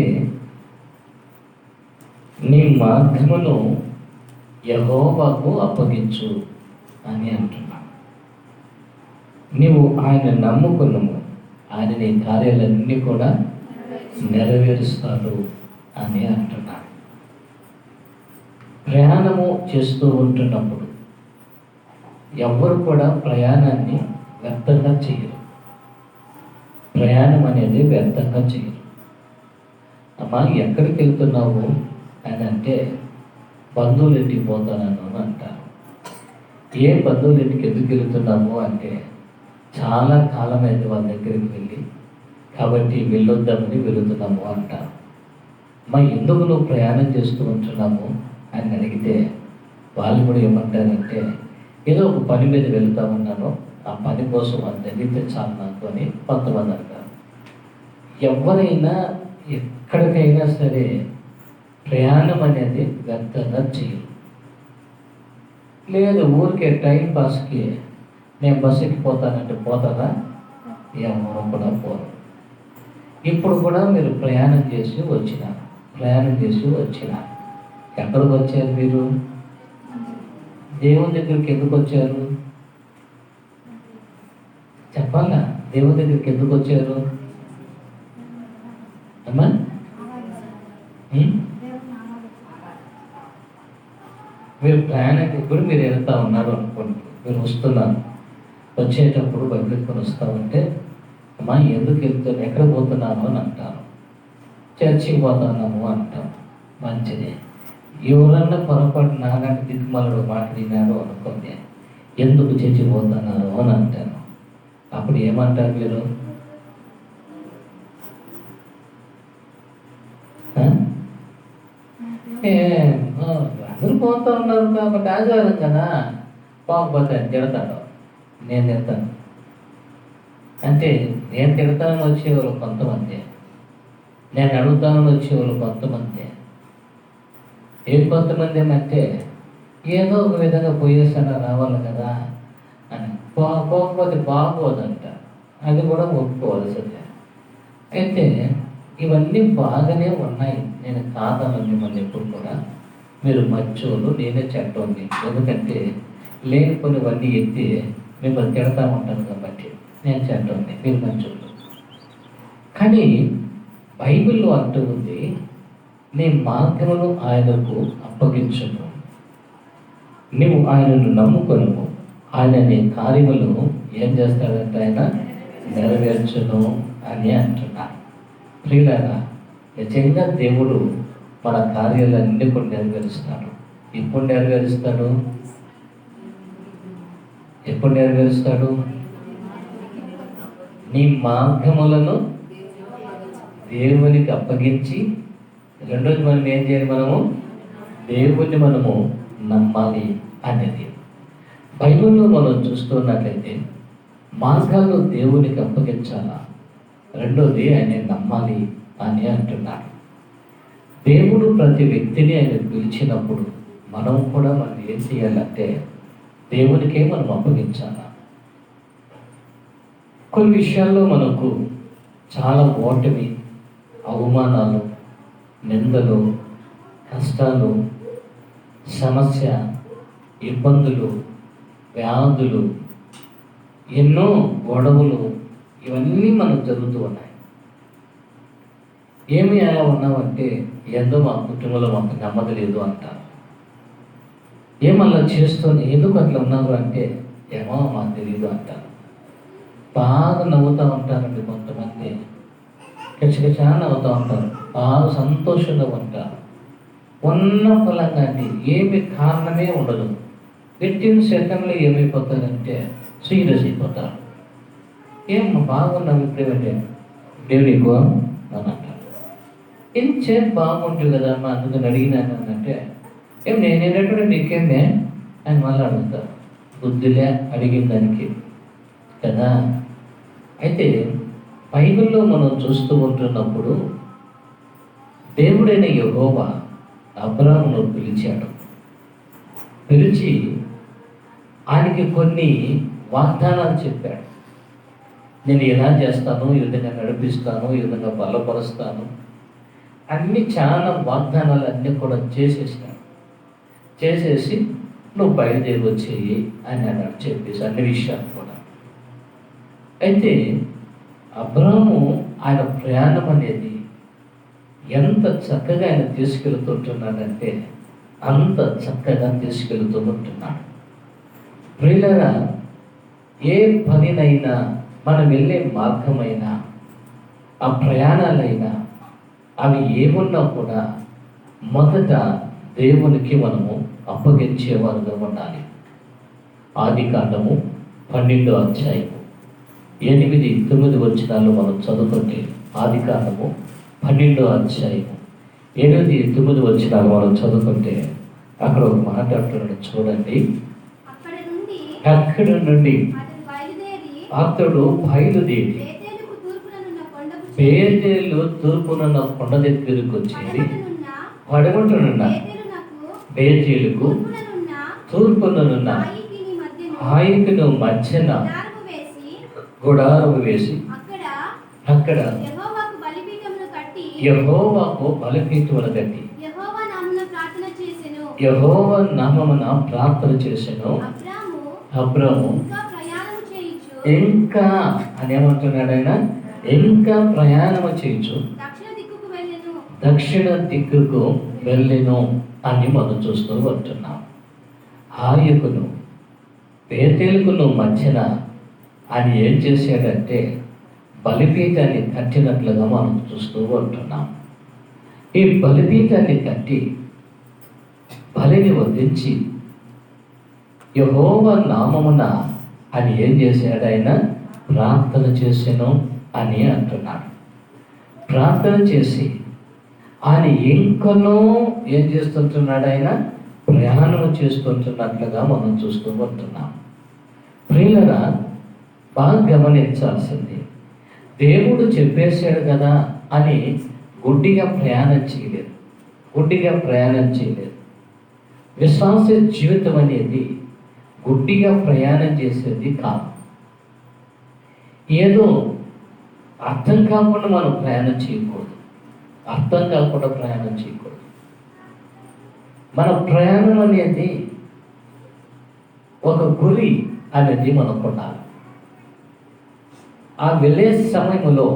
నీ మార్గమును యెహోవాకు అప్పగించు అని అంటున్నా. నీవు ఆయన నమ్ముకున్నాము, ఆయన నీ కార్యాలన్నీ కూడా నెరవేరుస్తాడు అని అంటున్నా. ప్రయాణము చేస్తూ ఉంటున్నప్పుడు ఎవ్వరు కూడా ప్రయాణాన్ని వ్యర్థంగా చేయరు. ప్రయాణం అనేది వ్యర్థంగా చేయరు. అమ్మా ఎక్కడికి వెళ్తున్నావు అని అంటే బంధువుల ఇంటికి పోతానను అని అంటారు. ఏ బంధువుల ఇంటికి ఎందుకు వెళ్తున్నాము అంటే చాలా కాలమైంది వాళ్ళ దగ్గరికి వెళ్ళి, కాబట్టి వెళ్ళొద్దామని వెళుతున్నాము అంటారు. అమ్మా ఎందుకు నువ్వు ప్రయాణం చేస్తూ ఉంటున్నాము అని అడిగితే వాళ్ళు కూడా ఏమంటారంటే ఏదో ఒక పని మీద వెళ్తా ఉన్నాను, ఆ పని కోసం అని జరిగితే చాలు నాకు అని కొంతమంది అంటారు. ఎవరైనా ఎక్కడికైనా సరే ప్రయాణం అనేది వ్యర్థంగా చేయరు. లేదు ఊరికే టైం పాస్కి నేను బస్సు ఎక్కిపోతానంటే పోతారా? ఎవరు కూడా పోరు. ఇప్పుడు కూడా మీరు ప్రయాణం చేసి వచ్చినారు. ఎక్కడికి వచ్చారు మీరు? దేవుని దగ్గరికి ఎందుకు వచ్చారు చెప్పాలా? దేవుని దగ్గరికి ఎందుకు వచ్చారు అమ్మా? మీరు ప్రయాణం ఇప్పుడు మీరు వెళ్తా ఉన్నారు అనుకోండి, మీరు వస్తున్నారు, వచ్చేటప్పుడు బయలుదేరుకొని వస్తూ ఉంటే అమ్మా ఎందుకు వెళ్తున్నారు, ఎక్కడ పోతున్నాను అని అంటారు. చర్చికి పోతున్నాము అంటాం, మంచిది. ఎవరన్నా పొరపాటు నాలాంటి దిక్కుమాలడు మాట్లాడినారు అనుకోండి, ఎందుకు చచ్చిపోతున్నారు అని అంటాను. అప్పుడు ఏమంటారు మీరు? అందరూ పోతూ ఉన్నారు కాబట్టి ఆచారం కదా, పోకపోతే తిడతాడు. నేను తిడతాను అంటే నేను తిడతానని వచ్చేవాళ్ళు కొంతమంది, నేను అడుగుతానని వచ్చేవాళ్ళు కొంతమంది. ఏం కొంతమంది ఏమంటే ఏదో ఒక విధంగా పోయేసాను రావాలి కదా అని, పోకపోతే బాగోదంట. అది కూడా ఒప్పుకోవాల్సిందే. అయితే ఇవన్నీ బాగానే ఉన్నాయి, నేను కాదను మిమ్మల్ని ఎప్పుడు కూడా. మీరు మంచోళ్ళు, నేనే చెడ్డోని. ఎందుకంటే లేనిపోయినవన్నీ ఎత్తి మిమ్మల్ని తిడతా ఉంటాను కాబట్టి నేను చెడ్డోని, మీరు మంచోళ్ళు. కానీ బైబిల్లో అంటూ ఉంది, నీ మార్గమును ఆయనకు అప్పగించుము, నువ్వు ఆయనను నమ్ముకొను, ఆయన నీ కార్యములను ఏం చేస్తాడంటే ఆయన నెరవేర్చును అని అంటున్నారు. ప్రియులారా, నిజంగా దేవుడు మన కార్యాలన్నీ కూడా నెరవేరుస్తాడు. ఎప్పుడు నెరవేరుస్తాడు? ఎప్పుడు నెరవేరుస్తాడు? నీ మార్గములను దేవునికి అప్పగించి, రెండోది మనం ఏం చేయాలి? మనము దేవుణ్ణి మనము నమ్మాలి అనేది. బైబిల్లో మనం చూస్తున్నట్లయితే మార్గాల్లో దేవునికి అప్పగించాలా, రెండోది ఆయన నమ్మాలి అని అంటున్నాడు. దేవుడు ప్రతి వ్యక్తిని ఆయన పిలిచినప్పుడు మనం కూడా ఏం చేయాలంటే దేవునికే మనం అప్పగించాలా. కొన్ని విషయాల్లో మనకు చాలా ఓటమి, అవమానాలు, నిందలు, కష్టాలు, సమస్య, ఇబ్బందులు, వ్యాధులు, ఎన్నో గొడవలు, ఇవన్నీ మనకు జరుగుతూ ఉన్నాయి. ఏమి అలా ఉన్నామంటే ఎంతో మా కుటుంబంలో మాకు నెమ్మది లేదు అంటారు. ఏమల్లా చేస్తూనే ఎందుకు అట్లా ఉన్నారు అంటే ఏమో మాకు తెలియదు అంటారు. బాగా నవ్వుతూ ఉంటారండి కొంతమంది, కిచకిచా నవ్వుతూ ఉంటారు, బాగా సంతోషంగా ఉంటారు. ఉన్న ఫలంగానే ఏమి కారణమే ఉండదు. వితిన్ సెకండ్లో ఏమైపోతారంటే సీరియస్ అయిపోతారు. ఏం బాగున్నావు ఇప్పుడేమంటే దేవుడికో అని అంటారు. ఇంచేపు బాగుంటుంది కదా అమ్మా, అందుకని అడిగినాను అంటే ఏం నేనేటప్పుడు నీకేమే అని మళ్ళీ అడుగుతారు. బుద్ధిలే అడిగిన దానికి కదా. అయితే బైబిల్లో మనం చూస్తూ ఉంటున్నప్పుడు దేవుడైన యెహోవా అబ్రాహామును పిలిచాడు. పిలిచి ఆయనకి కొన్ని వాగ్దానాలు చెప్పాడు. నేను ఎలా చేస్తాను, ఈ విధంగా నడిపిస్తాను, ఈ విధంగా బలపరుస్తాను, అన్ని చాలా వాగ్దానాలు అన్నీ కూడా చేసేసాడు. చేసేసి నువ్వు బయలుదేరి వచ్చేయి అని అన్నాడు, చెప్పేసి అన్ని విషయాలు కూడా. అయితే అబ్రాహాము ఆయన ప్రయాణం అనేది ఎంత చక్కగా ఆయన తీసుకెళ్తుంటున్నాడంటే అంత చక్కగా తీసుకెళ్తూ ఉంటున్నాడు. ప్రియులారా, ఏ పనినైనా మనం వెళ్ళే మార్గమైనా ఆ ప్రయాణాలైనా అవి ఏమున్నా కూడా మొదట దేవునికి మనము అప్పగించేవారుగా ఉండాలి. ఆదికాండము 12వ అధ్యాయము 8-9 వచనాలు మనం చదువుకుంటే, ఆదికాండము 12వ అధ్యాయము 8-9 వచనాలు మనం చదువుకుంటే అక్కడ ఒక మాట అంటున్నాడు చూడండి. అక్కడ నుండి అతడు బయలుదేరి బేతేలు తూర్పునున్న కొండ దగ్గరికి వచ్చేది. పడగొట్టునున్న బేతేలుకు తూర్పునున్న హాయికును మధ్యన గుడారము వేసి అక్కడ యెహోవాకు బలిపీఠమును కట్టి యెహోవా నామమున ప్రార్థన చేసెను. అబ్రాము ఇంకా అని ఏమంటున్నాడు ఆయన? ఇంకా ప్రయాణము చేయొచ్చు, దక్షిణ దిక్కుకు వెళ్ళెను అని మనం చూస్తూ ఉంటున్నాం. హాయకును బేతేలుకును మధ్యన ఆయన ఏం చేశాడంటే బలిపీఠాన్ని కట్టినట్లుగా మనం చూస్తూ ఉంటున్నాం. ఈ బలిపీఠాన్ని కట్టి బలిని వధించి యెహోవా నామమున అని ఏం చేశాడు? ఆయన ప్రార్థన చేసెను అని అంటున్నాడు. ప్రార్థన చేసి ఆయన ఇంకనూ ఏం చేస్తుంటున్నాడు? ఆయన ప్రయాణం చేస్తుంటున్నట్లుగా మనం చూస్తూ ఉంటున్నాం. ప్రియులరా, బాగా గమనించాల్సింది, దేవుడు చెప్పేశాడు కదా అని గుడ్డిగా ప్రయాణం చేయలేదు. గుడ్డిగా ప్రయాణం చేయలేదు. విశ్వాస జీవితం అనేది గుడ్డిగా ప్రయాణం చేసేది కాదు. ఏదో అర్థం కాకుండా మనం ప్రయాణం చేయకూడదు. అర్థం కాకుండా ప్రయాణం చేయకూడదు. మన ప్రయాణం అనేది ఒక గురి అనేది మనకు ఉండాలి. ఆ వెళ్ళే సమయంలో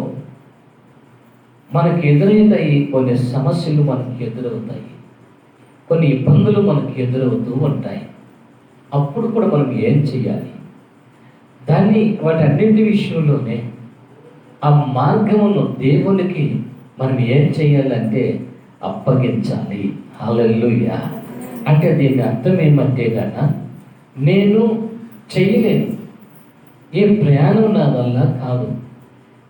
మనకి ఎదురవుతాయి కొన్ని సమస్యలు, మనకి ఎదురవుతాయి కొన్ని ఇబ్బందులు, మనకి ఎదురవుతూ ఉంటాయి. అప్పుడు కూడా మనం ఏం చేయాలి? వాటన్నింటి విషయంలోనే ఆ మార్గమును దేవునికి మనం ఏం చేయాలంటే అప్పగించాలి. హల్లెలూయా. అంటే దీని అర్థం ఏమంటే కన్నా, నేను చేయలేను, ఏ ప్రయాణం నా వల్ల కాదు,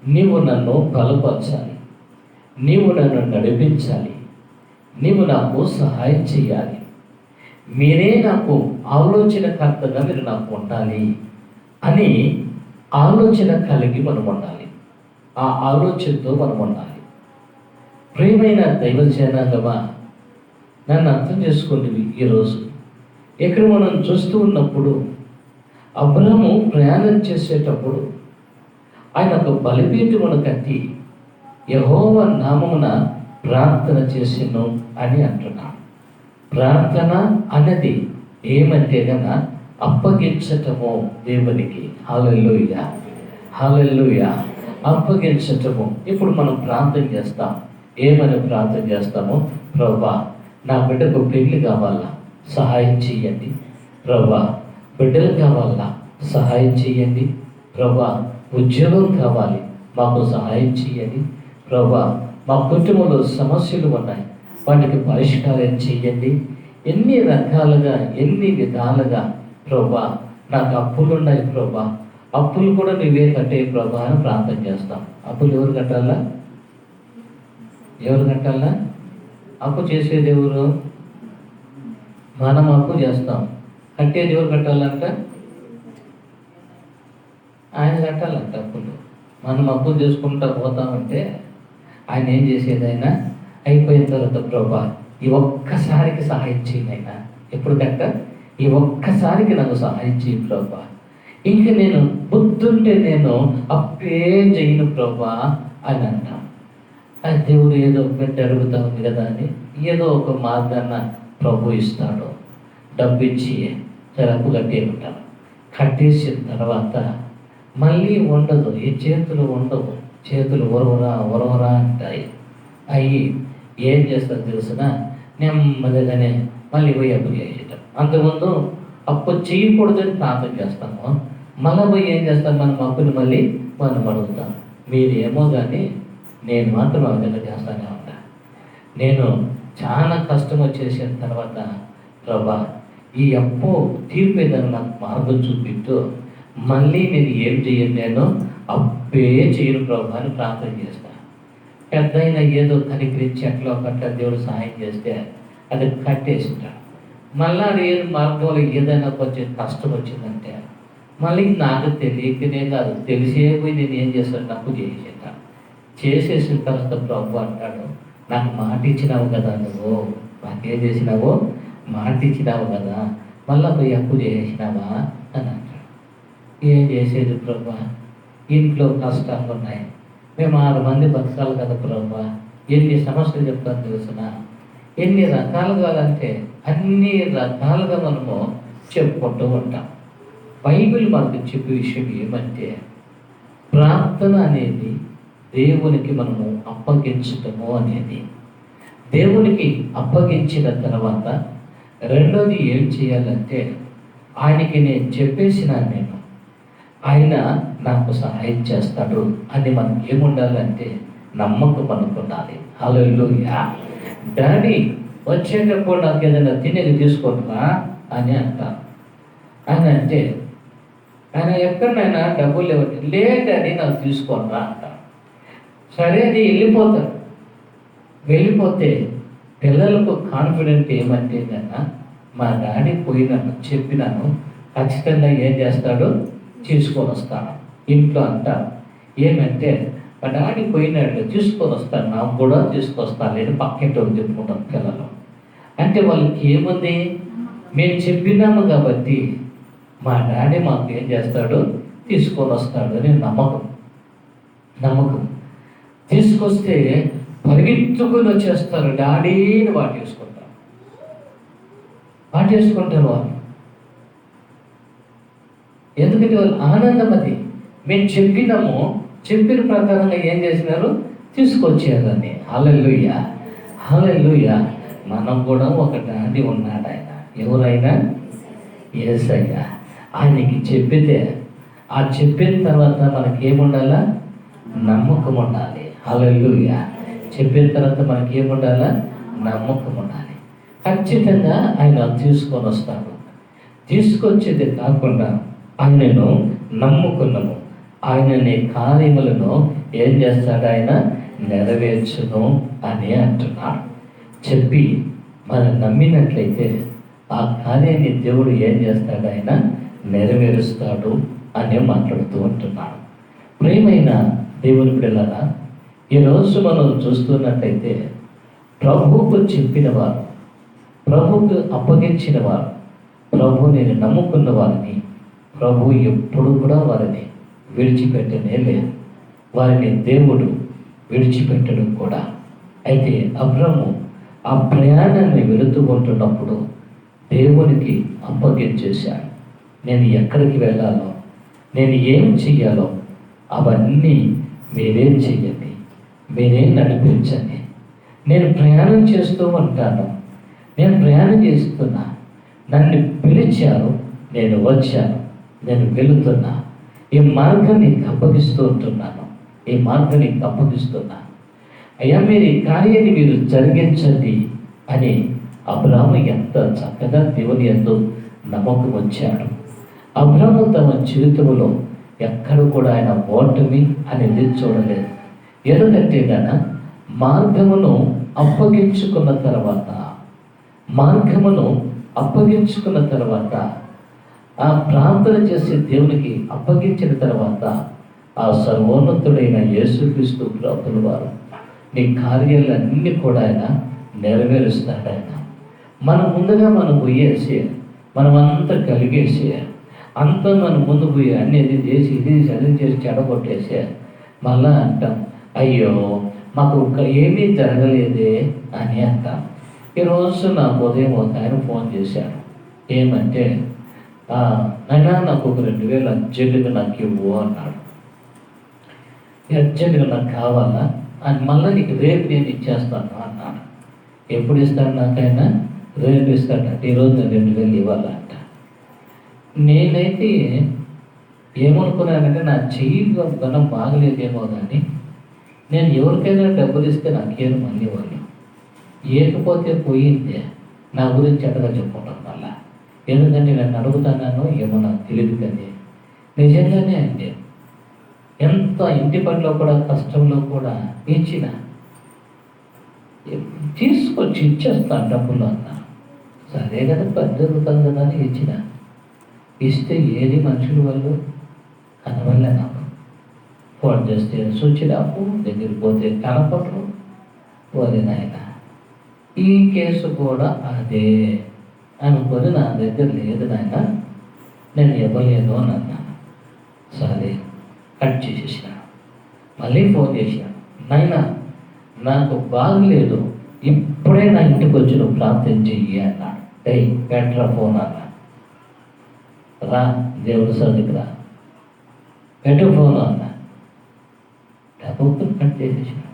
నీవు నన్ను బలపరచాలి, నీవు నన్ను నడిపించాలి, నీవు నాకు సహాయం చేయాలి, మీరే నాకు ఆలోచనకర్తగా మీరు నాకు ఉండాలి అని ఆలోచన కలిగి మనం ఉండాలి. ఆ ఆలోచనతో మనం ఉండాలి. ప్రియమైన దైవ జనాంగమా, నన్ను అర్థం చేసుకోండి. ఈరోజు ఇక్కడ మనం చూస్తూ ఉన్నప్పుడు అబ్రాహాము ప్రయాణం చేసేటప్పుడు ఆయన ఒక బలిపీఠమును కట్టి యెహోవా నామమున ప్రార్థన చేసిను అని అంటున్నాడు. ప్రార్థన అన్నది ఏమంటే కన్నా అప్పగించటము దేవునికి. హల్లెలూయా, హల్లెలూయా. అప్పగించటము. ఇప్పుడు మనం ప్రార్థన చేస్తాం. ఏమని ప్రార్థన చేస్తాము? ప్రభువా, నా బిడ్డకు పెళ్లి కావాలా, సహాయం చెయ్యండి. ప్రభువా, బిడ్డలు కావాలా, సహాయం చెయ్యండి. ప్రభువా, ఉద్యోగం కావాలి, మాకు సహాయం చెయ్యండి. ప్రభువా, మా కుటుంబంలో సమస్యలు ఉన్నాయి, వాటికి పరిష్కారం చెయ్యండి. ఎన్ని రకాలుగా, ఎన్ని విధాలుగా ప్రభువా, నాకు అప్పులు ఉన్నాయి ప్రభువా, అప్పులు కూడా నువ్వే కట్టే ప్రభువా అని ప్రార్థన చేస్తాం. అప్పులు ఎవరు కట్టాలా? ఎవరు కట్టాలా? అప్పు చేసేది ఎవరు? మనం అప్పు చేస్తాం. కట్టేది ఎవరు కట్టాలంట? ఆయన కట్టాలంట అప్పులు. మనం అప్పులు చేసుకుంటా పోతామంటే ఆయన ఏం చేసేది? ఆయన అయిపోయిన తర్వాత ప్రభా, ఈ ఒక్కసారికి సహాయం చేయండి ఆయన. ఎప్పుడు కట్ట? ఈ ఒక్కసారికి నాకు సహాయం చేయి ప్రభా. ఇంక నేను బుద్ధుంటే నేను అప్పే చేయను ప్రభా అని అంటాం. అది దేవుడు ఏదో పెట్టి అడుగుతా ఉంది కదా అని ఏదో ఒక మార్గాన్న ప్రభు ఇస్తాడు. డబ్బు ఇచ్చి సరే అప్పు కట్టేయమంటారు. కట్టేసిన తర్వాత మళ్ళీ ఉండదు, ఈ చేతులు ఉండవు, చేతులు ఒరవరా అంటాయి. అయ్యి ఏం చేస్తారు తెలిసిన, నెమ్మదిగానే మళ్ళీ పోయి అప్పు చేసేయటం. అంతకుముందు అప్పు చేయకూడదని ప్రార్థన చేస్తాము, మళ్ళీ పోయి ఏం చేస్తాం? మనం అప్పుని మళ్ళీ మనం అడుగుతాం. మీరేమో కానీ నేను మాత్రం ఆ విధంగా చేస్తానే ఉంటా. నేను చాలా కష్టం వచ్చేసిన తర్వాత ప్రభా, ఈ అప్పు తీర్పేదని నాకు మార్గం చూపిస్తూ మళ్ళీ నేను ఏం చేయను, నేను అప్పే చేయను ప్రభా అని ప్రార్థన చేస్తాను. పెద్ద అయినా ఏదో కనికరించి అట్లా ఒకట్లా దేవుడు సహాయం చేస్తే అది కట్టేసింటాడు. మళ్ళీ అది ఏ మార్గంలో ఏదైనా కొంచెం కష్టం వచ్చిందంటే మళ్ళీ నాకు తెలియకనే కాదు, తెలిసే పోయి నేను ఏం చేస్తాను, తప్పు చేసేటాను. చేసేసిన తర్వాత ప్రభు అంటాడు, నాకు మాట ఇచ్చినావు కదా నువ్వు, నాకేం చేసినావో మాట ఇచ్చినావు కదా, మళ్ళీ పోయి అప్పు చేసినావా అని అంటాడు. ఏం చేసేది ప్రభు, ఇంట్లో కష్టాలు ఉన్నాయి, మేము 6 మంది బతకాలి కదా ప్రభు, ఎన్ని సమస్యలు చెప్తాను తెలుసునా, ఎన్ని రకాలుగా అంటే అన్ని రకాలుగా మనము చెప్పుకుంటూ ఉంటాం. బైబిల్ మనకు చెప్పే విషయం ఏమంటే ప్రార్థన అనేది దేవునికి మనము అప్పగించటము అనేది. దేవునికి అప్పగించిన తర్వాత రెండోది ఏం చేయాలంటే ఆయనకి నేను చెప్పేసిన నేను ఆయన నాకు సహాయం చేస్తాడు అని మనకి ఏముండాలంటే నమ్మకం అనుకుండాలి. హల్లెలూయా. డాడీ వచ్చేటప్పుడు నాకు ఏదైనా తినేది తీసుకుంటున్నా అని అంటాను. అని అంటే ఆయన ఎక్కడైనా డబ్బులు ఇవ్వండి, లేదని నాకు తీసుకుంటా అంటాను. సరే అని వెళ్ళిపోతాడు. వెళ్ళిపోతే పిల్లలకు కాన్ఫిడెంట్ ఏమంటే కన్నా మా డాడీ పోయినాను చెప్పినాను, ఖచ్చితంగా ఏం చేస్తాడు, తీసుకొని వస్తాను. ఇంట్లో అంటారు ఏమంటే మా డాడీ పోయినాడు తీసుకొని వస్తాను, నాకు కూడా తీసుకొస్తాను లేని పక్కింటి చెప్పుకుంటాం పిల్లలు. అంటే వాళ్ళకి ఏముంది, మేము చెప్పినాము కాబట్టి మా డాడీ మాకు ఏం చేస్తాడు, తీసుకొని వస్తాడు అని నమ్మకం. తీసుకొస్తే పరిగెత్తుకుని వచ్చేస్తారు, డాడీని వాటేసుకుంటారు వాళ్ళు. ఎందుకంటే వాళ్ళు ఆనందం అది. మేము చెప్పినాము, చెప్పిన ప్రకారంగా ఏం చేసినారు, తీసుకొచ్చేదాన్ని. హల్లెలూయా. మనం కూడా ఒక డాడీ ఉన్నాడు, ఆయన ఎవరైనా యేసయ్య. ఆయనకి చెప్పితే ఆ చెప్పిన తర్వాత మనకి ఏముండాలా, నమ్మకం ఉండాలి. హల్లెలూయా. చెప్పిన తర్వాత మనకి ఏముండాలా, నమ్మకం ఉండాలి. ఖచ్చితంగా ఆయన తీసుకొని వస్తాడు. తీసుకొచ్చేది కాకుండా ఆయనను నమ్ముకున్నాము, ఆయనని కార్యములను ఏం చేస్తాడు, ఆయన నెరవేర్చును అని అంటున్నాడు. చెప్పి మనం నమ్మినట్లయితే ఆ కార్యాన్ని దేవుడు ఏం చేస్తాడు, ఆయన నెరవేరుస్తాడు అని మాట్లాడుతూ ఉంటున్నాడు. ప్రియమైన దేవుని బిడ్డలారా, ఈరోజు మనం చూస్తున్నట్లయితే ప్రభువుకు చెప్పిన వారు, ప్రభువుకు అప్పగించిన వారు, ప్రభువుని నమ్ముకున్న వారిని ప్రభు ఎప్పుడు కూడా వారిని విడిచిపెట్టనే లేదు. వారిని దేవుడు విడిచిపెట్టడం కూడా. అయితే అబ్రాము ఆ ప్రయాణాన్ని వెళుతూ ఉంటున్నప్పుడు దేవునికి అప్పగించేశాడు. నేను ఎక్కడికి వెళ్ళాలో, నేను ఏం చెయ్యాలో అవన్నీ మీరే చెయ్యండి, మీరే నడిపించండి. నేను ప్రయాణం చేస్తూ ఉంటాను, నేను ప్రయాణం చేస్తున్నా, నన్ను పిలిచారు, నేను వచ్చాను, నేను వెళుతున్నా, ఈ మార్గాన్ని అప్పగిస్తూ ఉంటున్నాను, ఈ మార్గాన్ని అప్పగిస్తున్నా. అయ్యా మీరు ఈ కార్యాన్ని మీరు జరిగించండి అని అబ్రాము ఎంత చక్కగా దేవుని యందు నమ్మకం వచ్చాడు. అబ్రాము తమ జీవితంలో ఎక్కడ కూడా ఆయన ఓటమి అనేది చూడలేదు. ఎందుకంటే గన మార్గమును అప్పగించుకున్న తర్వాత ఆ ప్రార్థన చేసే దేవునికి అప్పగించిన తర్వాత ఆ సర్వోన్నతుడైన యేసుక్రీస్తు ప్రభుల వారు నీ కార్యాలన్నీ కూడా ఆయన నెరవేరుస్తాడు. ఆయన మనం ముందుగా మనం పోయేసి మనమంతా కలిగేసి అంతా మనం ముందు పోయి అన్ని ఇది చేసి ఇది చదివి చేసి చెడగొట్టేసి మళ్ళా అంటాం, అయ్యో మాకు ఏమీ జరగలేదే అని అంటాం. ఈరోజు నాకు ఉదయం ఒక ఆయన ఫోన్ చేశాడు. ఏమంటే అయినా నాకు ఒక 2,000 అర్జెంటుగా నాకు ఇవ్వు అన్నాడు. అర్జెంటుగా నాకు కావాలా అని, మళ్ళీ నీకు రేపు నేను ఇచ్చేస్తాను అన్నాడు. ఎప్పుడు ఇస్తాడు నాకైనా, రేపు ఇస్తాడంటే ఈరోజు నేను 2,000 ఇవ్వాలంట. నేనైతే ఏమనుకున్నానంటే నా చెయ్యి గణం బాగలేదేమో కానీ నేను ఎవరికైనా డబ్బులు ఇస్తే నాకేం మళ్ళీ వాళ్ళు ఏకపోతే పోయిందే నా గురించి ఎట్టగా చెప్పుకుంటాను మళ్ళా. ఎందుకంటే నేను అడుగుతానో ఏమో నాకు తెలియదు కానీ నిజంగానే అంటే ఎంత ఇంటి పనిలో కూడా కష్టంలో కూడా ఇచ్చిన తీసుకొచ్చి ఇచ్చేస్తాను డబ్బులు అన్నా. సరే కదా పని జరుగుతుంది కదా అని ఇచ్చిన. ఇస్తే ఏది మనుషులు వాళ్ళు కనవల్లే. నాకు ఫోన్ చేస్తే స్విచ్ ఆఫ్, దగ్గరికి పోతే కనపడరు. పోతే నాయన ఈ కేసు కూడా అదే అనుకొని నా దగ్గర లేదు నాయన, నేను ఇవ్వలేదు అని అన్నాను. సరే కట్ చేసేసినాను. మళ్ళీ ఫోన్ చేసినాను, నాయన నాకు బాగలేదు, ఇప్పుడే నా ఇంటికి వచ్చి నువ్వు ప్రార్థన చెయ్యి అన్నాడు. పెట్టరా ఫోన్ అన్నా. రా దేవుడి సన్నిధికి రా, పెట్టు ఫోన్ అన్నా. డబ్బులు కట్ చేసేసినాడు.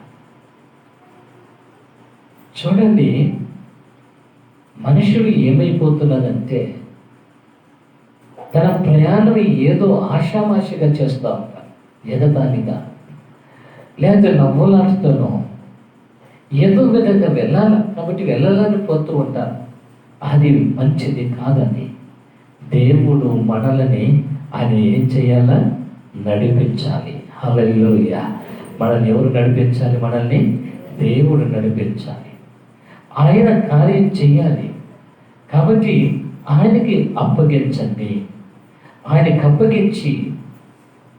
చూడండి మనుషులు ఏమైపోతున్నదంటే తన ప్రయాణం ఏదో ఆషామాషిగా చేస్తూ ఉంటారు, ఎదగానిగా లేదా నవ్వులాడుతూనో ఏదో విధంగా వెళ్ళాలి కాబట్టి వెళ్ళాలని పోతూ ఉంటారు. అది మంచిది కాదని దేవుడు మనల్ని ఆయన ఏం చేయాలా? నడిపించాలి. హల్లెలూయా. మనల్ని ఎవరు నడిపించాలి? మనల్ని దేవుడు నడిపించాలి. ఆయన కార్యం చేయాలి కాబట్టి ఆయనకి అప్పగించండి. ఆయనకి అప్పగించి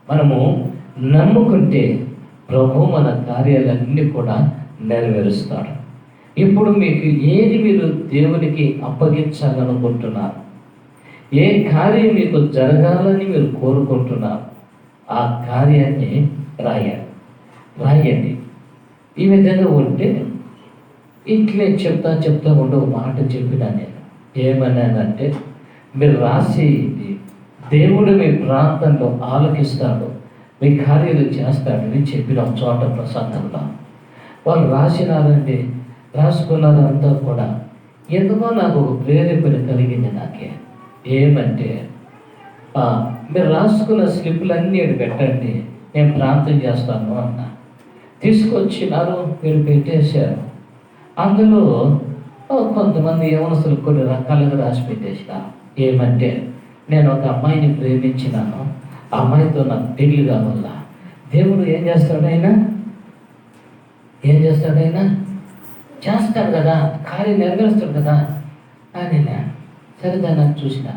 మనము నమ్ముకుంటే ప్రభు మన కార్యాలన్నీ కూడా నెరవేరుస్తాడు. ఇప్పుడు మీకు ఏది మీరు దేవునికి అప్పగించాలనుకుంటున్నారు, ఏ కార్యం మీకు జరగాలని మీరు కోరుకుంటున్నారు, ఆ కార్యాన్ని రాయండి. ఈ విధంగా ఉంటే ఇట్లే చెప్తా ఉండే ఒక మాట చెప్పినా నేను ఏమన్నానంటే, మీరు రాసి దేవుడు మీ ప్రాంతంలో ఆలకిస్తాడు, మీ కార్యాలు చేస్తాడని చెప్పిన ఒక చోట ప్రసంగంలో వాళ్ళు రాసుకున్నారంతా కూడా. ఎందుకో నాకు ఒక ప్రేరేపణ కలిగింది నాకే. ఏమంటే, మీరు రాసుకున్న స్లిప్లన్నీ పెట్టండి, నేను ప్రార్థన చేస్తాను అన్న. తీసుకొచ్చినారు, మీరు పెట్టేశారు. అందులో కొంతమంది యవనస్తులు కొన్ని రకాలుగా రాసి పెట్టేసినారు. ఏమంటే, నేను ఒక అమ్మాయిని ప్రేమించినాను, ఆ అమ్మాయితో నాకు పెళ్లి కావాలా. దేవుడు ఏం చేస్తాడు? చేస్తాడు కదా, కార్యం నెరవేరుస్తాడు కదా అని. సరే దాన్ని చూసిన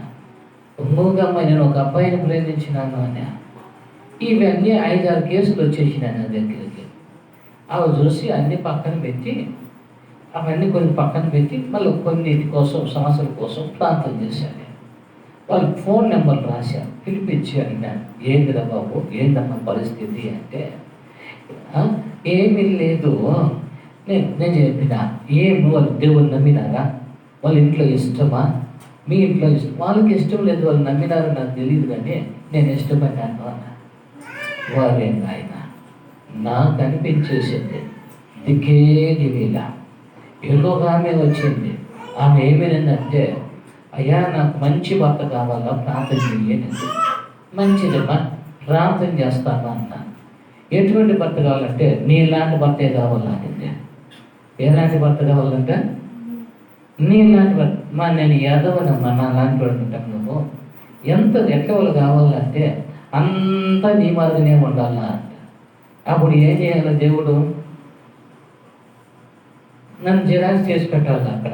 ఇంకొక అమ్మాయి, నేను ఒక అబ్బాయిని ప్రేమించినాను అని. ఇవన్నీ 5-6 కేసులు వచ్చేసినాయి నా దగ్గరికి. అవి చూసి అన్ని పక్కన పెట్టి, అవన్నీ కొన్ని పక్కన పెట్టి మళ్ళీ కొన్నిటి కోసం, సమస్యల కోసం ప్రార్థన చేశాను. వాళ్ళు ఫోన్ నెంబర్లు రాశారు, పిలిపించి అడిగాను, ఏందిరా బాబు, ఏందన్న పరిస్థితి అంటే, ఏమీ లేదు. నేను చెప్పిన, వాళ్ళు దేవుని నమ్మినారా? వాళ్ళ ఇంట్లో ఇష్టమా? మీ ఇంట్లో ఇష్టం? వాళ్ళకి ఇష్టం లేదు, వాళ్ళు నమ్మినారో నాకు తెలియదు, కానీ నేను ఇష్టపడ్డాను అన్న. వారేం ఆయన నాకు అనిపించేసింది, దిక్కేది వీళ్ళ ఎల్లోగా ఆమె వచ్చింది. ఆమె ఏమైందంటే, అయ్యా నాకు మంచి భర్త కావాలా, ప్రార్థన చెయ్యండి. మంచిదమ్మా, ప్రార్థన చేస్తాను అన్న. ఎటువంటి భర్త కావాలంటే, నీలాంటి భర్తే కావాలంటే. ఎలాంటి భర్త కావాలంటే, నీలాంటి భర్త. నేను యాదవనమ్మా, నా లాంటి వాడు ఉంటాను. నువ్వు ఎట్లా వాళ్ళు కావాలంటే అంతా నీ మాదిరినే ఉండాలా అంట. అప్పుడు ఏం చేయాలి? దేవుడు నన్ను జిరాక్స్ చేసి పెట్టాలి అక్కడ.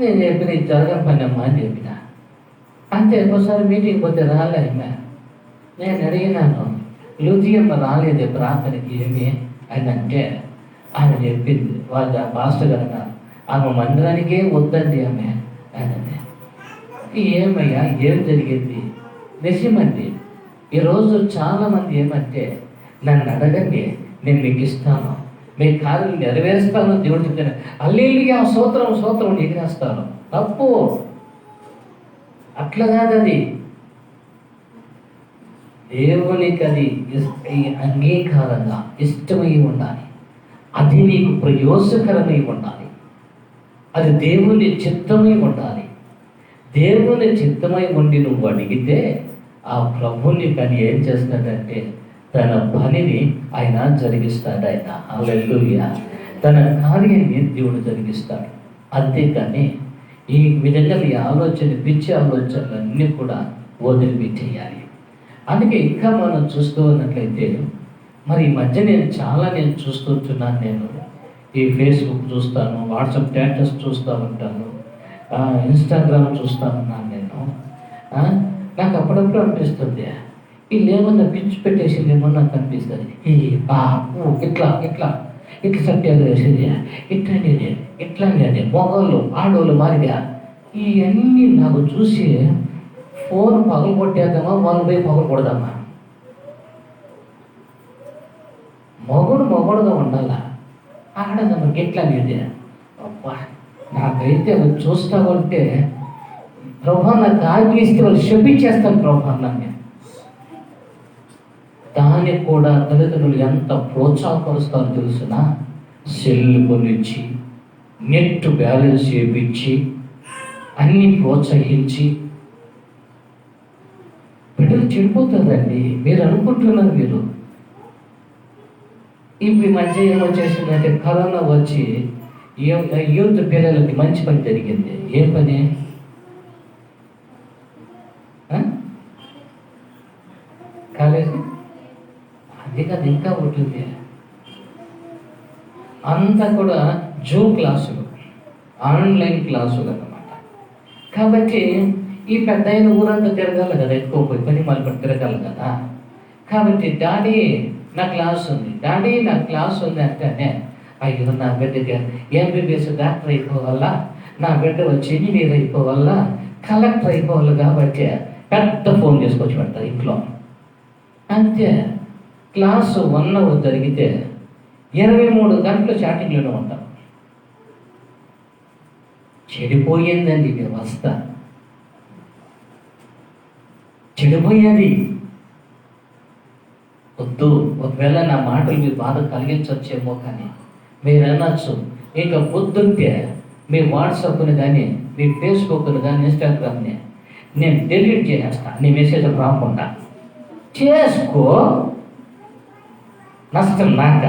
నేను చెప్పిన, ఇది జరగని పని అమ్మా అని చెప్పిన. అంతే. ఒకసారి మీటింగ్ పోతే రాలేమ్మా. నేను అడిగినాను, లూజియమ్మ రాలేదే ప్రార్థనకి ఏమి అని అంటే, ఆమె చెప్పింది, వాళ్ళ పాస్టర్ గారు ఆమె మందిరానికే వద్దండి ఆమె అని. ఏమయ్యా, ఏం జరిగింది? నిజమండి, ఈరోజు చాలామంది ఏమంటే, నన్ను అడగండి, నేను మీకు ఇస్తాను, మీ కార్యం నెరవేరుస్తాను దేవుడు చెప్తాను. హల్లెలూయా, స్తోత్రం ఎగిరేస్తాను. తప్పు. అట్లా కాదు. అది దేవునికి అది అంగీకారంగా ఇష్టమై ఉండాలి. అది నీకు ప్రయోజనకరమై ఉండాలి. అది దేవుని చిత్తమై ఉండాలి. దేవుని చిత్తమై ఉండి నువ్వు అడిగితే ఆ ప్రభుని పని ఏం చేస్తాడంటే, తన పనిని ఆయన జరిగిస్తాడు. ఆయన హల్లెలూయా, తన కార్యాన్ని దేవుడు జరిగిస్తాడు. అంతేకాని ఈ విధంగా ఈ పిచ్చి ఆలోచనలన్నీ కూడా వదిలిపెట్టేయాలి. అందుకే ఇంకా మనం చూస్తూ ఉన్నట్లయితే, మరి ఈ మధ్య నేను చూస్తున్నాను. నేను ఈ ఫేస్బుక్ చూస్తాను, వాట్సాప్ స్టేటస్ చూస్తూ ఉంటాను, ఇన్స్టాగ్రామ్ చూస్తూ ఉన్నాను నేను. నాకు అప్పుడప్పుడు అనిపిస్తుంది, వీళ్ళు ఏమన్నా పిచ్చి పెట్టేసి ఏమన్నా కనిపిస్తుంది. ఈ బాబు ఇట్లా సత్యాలు వేసేది, ఇట్లాంటి అది మొగళ్ళు ఆడోళ్ళు మారిగా. ఇవన్నీ నాకు చూసి ఫోన్ పగలు కొట్టేద్దామా, వాళ్ళు పోయి పగలు కొడదామా? మొగడుగా ఉండాలా, ఆడదమ్మా ఎట్లా అనేది. అబ్బా, నాకైతే అవి చూస్తా ఉంటే, ప్రభా నాకు ఆజ్ఞిస్తే వాళ్ళు శపించేస్తాను ప్రభా నన్ను. దానికి కూడా తల్లిదండ్రులు ఎంత ప్రోత్సాహపరుస్తారో తెలుసునా? సెల్ కొనిచ్చి, నెట్ బ్యాలెన్స్ చేయించి, అన్నీ ప్రోత్సహించి బిడ్డలు చెడిపోతుందండి. మీరు అనుకుంటున్నారు, మీరు ఇప్పుడు ఈ మధ్య ఏమొచ్చేసిందంటే కరోనా వచ్చి యూత్ పిల్లలకి మంచి పని జరిగింది. ఏం పని? కాలేజీ అది కాదు, ఇంకా ఉంటుంది. అంతా కూడా జూమ్ క్లాసులు, ఆన్లైన్ క్లాసులు అన్నమాట. కాబట్టి ఈ పెద్ద అయిన ఊరంతా తిరగాలి కదా, ఎక్కువ పోయి పని మళ్ళీ తిరగాలి కదా. కాబట్టి డాడీ నా క్లాస్ ఉంది, డాడీ నా క్లాస్ ఉంది అంటేనే అయ్యో నా బిడ్డకి ఎంబీబీఎస్ డాక్టర్ అయిపోవాలా, నా బిడ్డ వచ్చి ఇంజనీర్ అయిపోవాలా, కలెక్టర్ అయిపోవాలి కాబట్టి పెద్ద ఫోన్ చేసుకొచ్చి పెడతారు ఇంట్లో. అంతే. క్లాసు 1 అవర్ జరిగితే 23 గంటలు చాటింగ్లోనే ఉంటాం. చెడిపోయిందండి వ్యవస్థ, చెడిపోయేది. వద్దు. ఒకవేళ నా మాటలు మీ బాధ కలిగించవచ్చేమో, కానీ మీరు అనొచ్చు ఇంకా పొద్దుంటే మీ వాట్సాప్ని కానీ మీ ఫేస్బుక్ని కానీ ఇన్స్టాగ్రామ్ని నేను డిలీట్ చేసేస్తాను, నీ మెసేజ్ రాకుండా. చేసుకో, నష్టం నాక.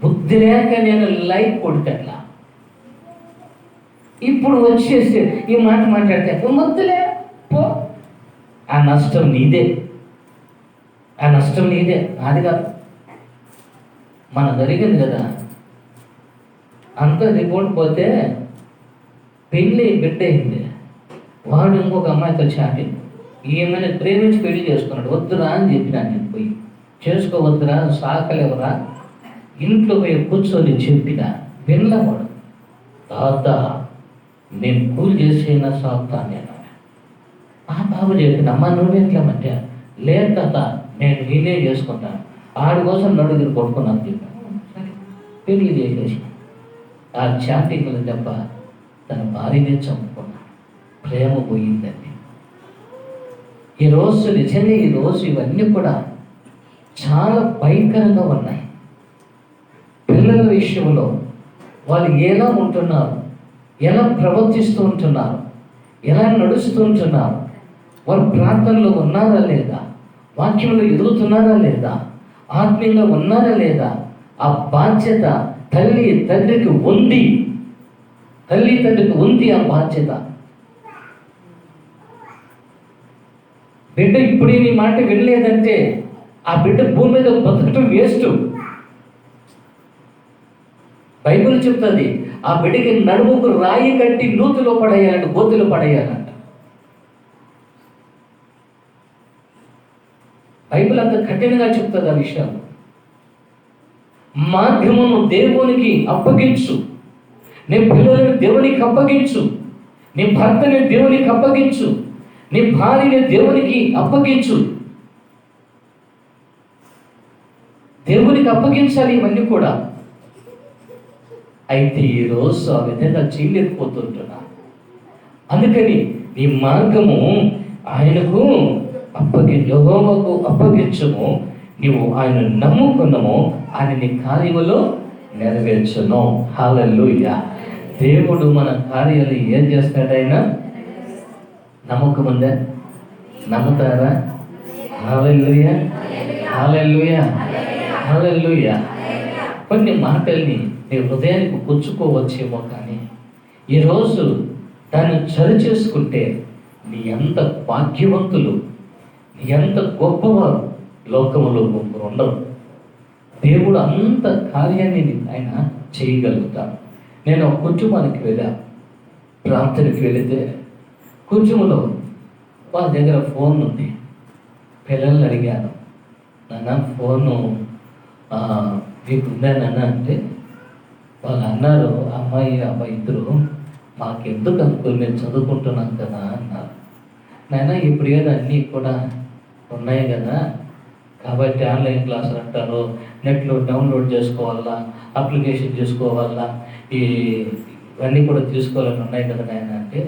బుద్ధి లేక నేను లైక్ కొడితేట్లా. ఇప్పుడు వచ్చేసి ఈ మాట మాట్లాడితే వద్దులే పో. ఆ నష్టం నీదే, ఆ నష్టం నీదే, అది కాదు. మన జరిగింది కదా, అంత రిపోర్ట్ పోతే పెళ్ళి బిడ్డ అయింది. వాడు ఇంకొక అమ్మాయితో చాటింగ్, ఈమెను ప్రేమించి పెళ్లి చేసుకున్నాడు. వద్దురా అని చెప్పినా నేను, పోయి చేసుకోవద్దురా, సాకలేవరా, ఇంట్లో పోయి కూర్చొని చెప్పిన వినలేవాడు. తాత నేను కూలి చేసేనా సాగుతాను నేను. ఆ బాబు చెప్పిన అమ్మ నువ్వేట్లేమంటే, లేదు తాత నేను నేనే చేసుకుంటాను, ఆడి కోసం నడుగురు కొట్టుకున్నాను చెప్పాను. సరే పెళ్లి చేసేసి ఆ చాటింగ్లు దెబ్బ తన భార్యనే చంపుకున్నాను. ప్రేమ పోయిందండి. ఈరోజు నిజంగా ఈరోజు ఇవన్నీ కూడా చాలా భయంకరంగా ఉన్నాయి. పిల్లల విషయంలో వాళ్ళు ఎలా ఉంటున్నారు, ఎలా ప్రవర్తిస్తూ ఉంటున్నారు, ఎలా నడుస్తూ ఉంటున్నారు, వారు ప్రార్థనలో ఉన్నారా లేదా, వాక్యంలో ఎదుగుతున్నారా లేదా, ఆత్మీయంగా ఉన్నారా లేదా, ఆ బాధ్యత తల్లి తండ్రికి ఉంది. తల్లి తండ్రికి ఉంది ఆ బాధ్యత. బిడ్డ ఇప్పుడే నీ మాట వినలేదంటే ఆ బిడ్డ భూమి మీద బతకటం వేస్ట్. బైబిల్ చెప్తుంది ఆ బిడ్డకి నడుముకు రాయి కట్టి నూతిలో పడేయాలంట, గోతిలో పడేయాలంట. బైబిల్ అంత కఠినంగా చెప్తుంది ఆ విషయం. మార్గమును దేవునికి అప్పగించు, నీ పిల్లలను దేవునికి అప్పగించు, నీ భర్తని దేవునికి అప్పగించు, నీ భార్యని దేవునికి అప్పగించు. దేవునికి అప్పగించాలి ఇవన్నీ కూడా. అయితే ఈరోజు ఆ విధంగా చేయలేకపోతుంటున్నా. అందుకని నీ మార్గము ఆయనకు యెహోవాకు అప్పగించుము, నీవు ఆయన నమ్ముకున్నాము, ఆయన నీ కార్యములో నెరవేర్చును. హల్లెలూయా. దేవుడు మన కార్యాలు ఏం చేస్తాడైనా నమ్మకం ఉందా? నమ్ముతారా? హల్లెలూయా, హల్లెలూయా, హల్లెలూయా. కొన్ని మాటల్ని నీ హృదయానికి పుచ్చుకోవచ్చేమో, కానీ ఈరోజు దాన్ని సరి చేసుకుంటే నీ ఎంత భాగ్యవంతులు, నీ ఎంత గొప్పవారు లోకములో ముగ్గురు ఉండరు. దేవుడు అంత కార్యాన్ని ఆయన చేయగలుగుతాడు. నేను ఒక కుటుంబానికి వెళ్ళా, ప్రార్థనకి వెళితే కుటుంబంలో వాళ్ళ దగ్గర ఫోన్ ఉంది. పిల్లల్ని అడిగాను, నాన్న ఫోను మీకు ఉందా నాన్న అంటే, వాళ్ళు అన్నారు అమ్మాయి అబ్బాయి ఇద్దరు మాకెందుకు అనుకో మేము చదువుకుంటున్నాం కదా అన్నారు. నాయన ఇప్పుడు ఏదో అన్నీ కూడా ఉన్నాయి కదా, కాబట్టి ఆన్లైన్ క్లాసులు అంటారు, నెట్లో డౌన్లోడ్ చేసుకోవాలా, అప్లికేషన్ చేసుకోవాలా, ఇవన్నీ కూడా తీసుకోవాలని ఉన్నాయి కదా నాయన అంటే,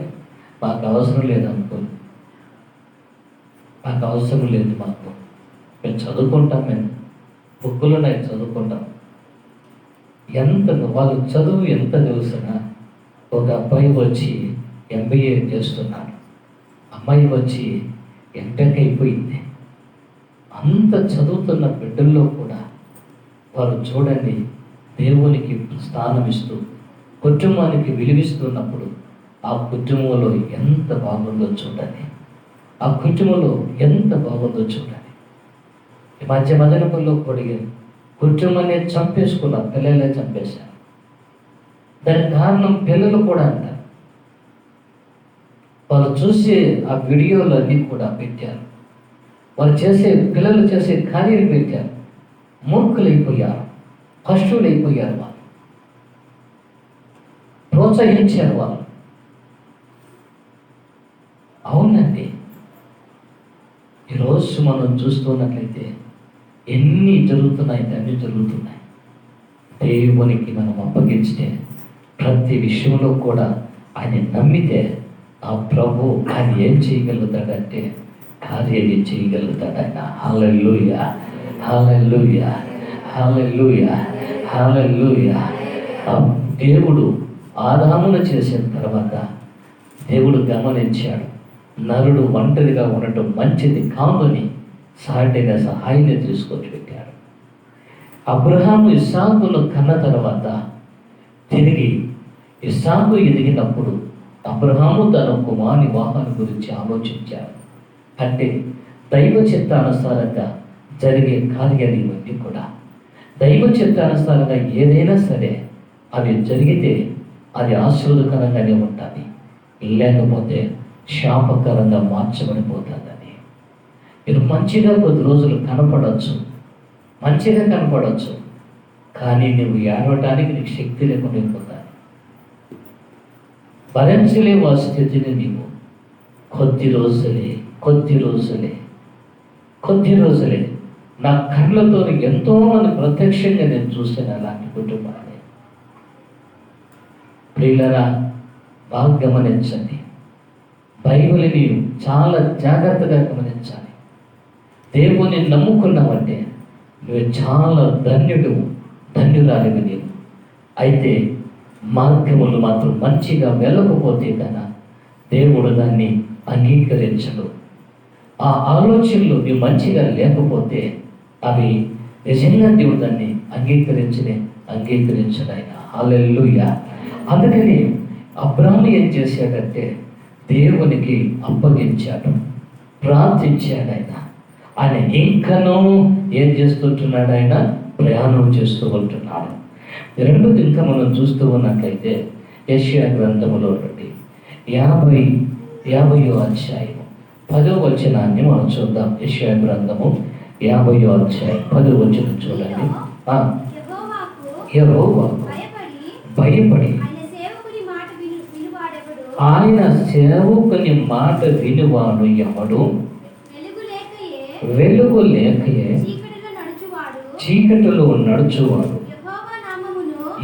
మాకు అవసరం లేదు అనుకో, మాకు అవసరం లేదు, మేము చదువుకుంటాం, మేము బుక్కులు ఉన్నాయి చదువుకుంటాం. ఎంత వాళ్ళు చదువు ఎంత తెలుసునా, ఒక అబ్బాయి వచ్చి MBA చేస్తున్నాడు, అమ్మాయి వచ్చి ఎంటెక్ అయిపోయింది. అంత చదువుతున్న బిడ్డల్లో కూడా వారు చూడండి దేవునికి స్థానం ఇస్తూ కుటుంబానికి విలువిస్తున్నప్పుడు ఆ కుటుంబంలో ఎంత బాగుందో చూడండి. ఆ కుటుంబంలో ఎంత బాగుందో చూడండి. ఈ మధ్య మదనపల్లిలో కొడిగి కుటుంబాన్ని చంపేసుకున్నారు, పిల్లలే చంపేశారు. దానికి కారణం పిల్లలు కూడా అంటారు. వాళ్ళు చూసే ఆ వీడియోలు అన్నీ కూడా పెట్టారు. వాళ్ళు పిల్లలు చేసే కార్యాలు పెట్టారు. మూర్ఖులైపోయారు, కష్టులైపోయారు. వాళ్ళు ప్రోత్సహించారు వాళ్ళు. అవునండి, ఈరోజు మనం చూస్తున్నట్లయితే ఎన్ని జరుగుతున్నాయి, అన్నీ జరుగుతున్నాయి. దేవునికి మనం అప్పగించితే ప్రతి విషయంలో కూడా ఆయన నమ్మితే ఆ ప్రభు ఆయన ఏం చేయగలుగుతాడంటే కార్యాన్ని చేయగలుగుతాడు ఆయన. హల్లెలూయా, హల్లెలూయా, హల్లెలూయా, హల్లెలూయా. దేవుడు ఆదామును చేసిన తర్వాత దేవుడు గమనించాడు, నరుడు ఒంటరిగా ఉండటం మంచిది కాదని సాటిగా సహాయాన్ని తీసుకొచ్చి పెట్టాడు. అబ్రహాము ఇస్సాకును కన్న తర్వాత తిరిగి ఇస్సాకు ఎదిగినప్పుడు అబ్రహాము తన కుమారుని వివాహాన్ని గురించి ఆలోచించాడు. అంటే దైవ చిత్తానుసారంగా జరిగే కార్యాలు ఇవన్నీ కూడా దైవ చిత్తానుసారంగా ఏదైనా సరే అవి జరిగితే అది ఆశీర్వదకరంగానే ఉంటుంది, లేకపోతే శాపకరంగా మార్చబడిపోతుందని. మీరు మంచిగా కొద్ది రోజులు కనపడవచ్చు, మంచిగా కనపడవచ్చు, కానీ నువ్వు ఏడవటానికి నీకు శక్తి లేకుండా అయిపోతాను. భరించలేవు ఆ స్థితిని నీవు. కొద్ది రోజులే నా కళ్ళతో ఎంతో మంది ప్రత్యక్షంగా నేను చూసాను అలాంటి కుటుంబాన్ని. ప్రియులరా, బాగా గమనించండి. బైబిల్ని చాలా జాగ్రత్తగా గమనించాలి. దేవుని నమ్ముకున్నావంటే నువ్వు చాలా ధన్యురాలివి నీవు. అయితే మార్గములు మాత్రం మంచిగా వెళ్ళకపోతే కన్నా దేవుడు దాన్ని అంగీకరించడు. ఆ ఆలోచనలు నువ్వు మంచిగా లేకపోతే అవి నిజంగా దేవుడు దాన్ని అంగీకరించడు ఆయన. హల్లెలూయా. అందుకని అబ్రాహాము ఏం చేశాడంటే దేవునికి అప్పగించాడు, ప్రార్థించాడు. ఆయన ఇంకనూ ఏం చేస్తుంటున్నాడు, ఆయన ప్రయాణం చేస్తూ ఉంటున్నాడు. రెండోది ఇంకా మనం చూస్తూ ఉన్నట్లయితే యెషయా గ్రంథములో నుండి 50వ అధ్యాయం 10వ వచనాన్ని మనం చూద్దాం. యెషయా గ్రంథము 50వ అధ్యాయం 10వ వచనం చూడండి. యెహోవాకు భయపడి ఆయన సేవకుని మాట వినువాడు ఎవడు? వెలుగు లేకయే చీకటిలో నడుచువాడు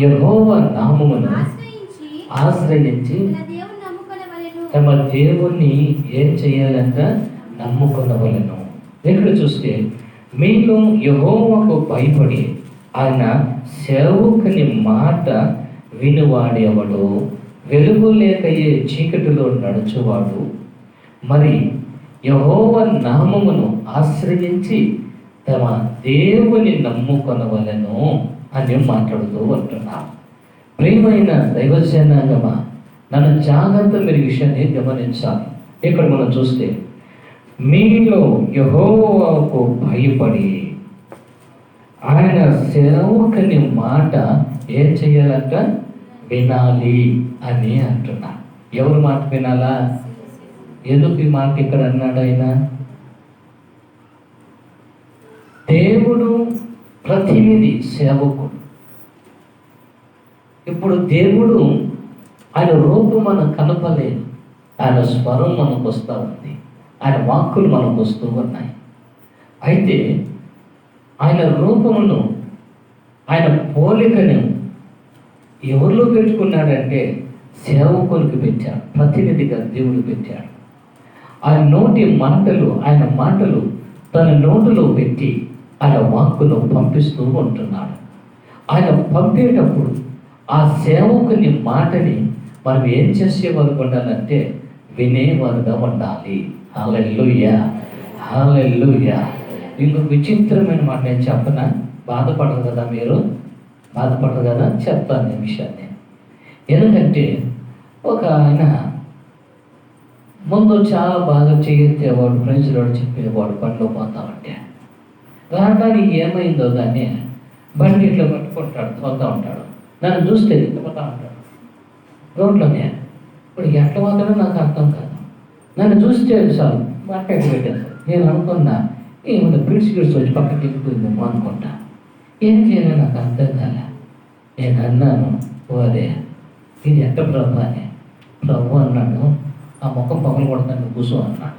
యెహోవా నామమును ఆశ్రయించి తమ దేవుణ్ణి ఏం చేయాలంట? నమ్ముకొనవలెను. ఇక్కడ చూస్తే మీలో యెహోవాకు భయపడి ఆయన సేవకుని మాట వినువాడెవడు? వెలుగు లేకయే చీకటిలో నడుచువాడు. మరి యెహోవా నామమును ఆశ్రయించి తమ దేవుని నమ్ముకొనవలెను అని మాట్లాడుతూ ఉంటున్నాం. ప్రియమైన దైవజనాంగమా, నన్ను జాగ్రత్త మీరు విషయాన్ని గమనించాలి. ఇక్కడ మనం చూస్తే మీలో యెహోవాకు భయపడి ఆయన సేవకుని మాట ఏం చేయాలంట? వినాలి అని అంటున్నా. ఎవరు మాట వినాలా? ఎందుకు ఈ మాట ఇక్కడ అన్నాడు ఆయన? దేవుడు ప్రతినిధి, సేవకుడు. ఇప్పుడు దేవుడు ఆయన రూపం మనకు కనపలేదు, ఆయన స్వరం మనకు వస్తూ ఉంది, ఆయన వాక్కులు మనకు వస్తూ ఉన్నాయి. అయితే ఆయన రూపమును, ఆయన పోలికను ఎవరిలో పెట్టుకున్నాడంటే సేవకునికి పెట్టాడు, ప్రతినిధిగా దేవుడు పెట్టాడు. ఆయన ఆయన మాటలు తన నోటిలో పెట్టి ఆయన వాక్కును పంపిస్తూ ఉంటున్నాడు. ఆయన పంపేటప్పుడు ఆ సేవకుని మాటని మనం ఏం చేసేవారు ఉండాలంటే వినేవారుగా ఉండాలి. హల్లెలూయా, హల్లెలూయా, ఇంకొక విచిత్రమైన మాట నేను చెప్పనా? బాధపడరు కదా మీరు? బాధపడరు కదా? చెప్తాను నేను విషయాన్ని. ఎందుకంటే ఒక ఆయన ముందు చాలా బాగా చేయెత్తేవాడు, ఫ్రెండ్స్లో చెప్పేవాడు, బండిలో పోతా ఉంటే రావడానికి ఏమైందో కానీ బండి ఇట్లా పట్టుకుంటాడు, పోతూ ఉంటాడు. నన్ను చూస్తే ఇట్లా పోతా ఉంటాడు రోడ్లోనే. ఇప్పుడు ఎట్లా పోతాడో నాకు అర్థం కాదు. నన్ను చూస్తే చాలు మాట్లాడి పెట్టేస్తాను. నేను అనుకున్నా ఏమన్నా పిడిచి వచ్చి పక్కకి వెళ్ళిపోయిందేమో అనుకుంటా. ఏం చేయాలో నాకు అర్థం కాలే. నేను అన్నాను, అదే ఇది ఎట్ట ప్రభు అని. ప్రభు అన్నాడు, ఆ ముఖం పగలు కొడతాను కూర్చో అన్నాడు.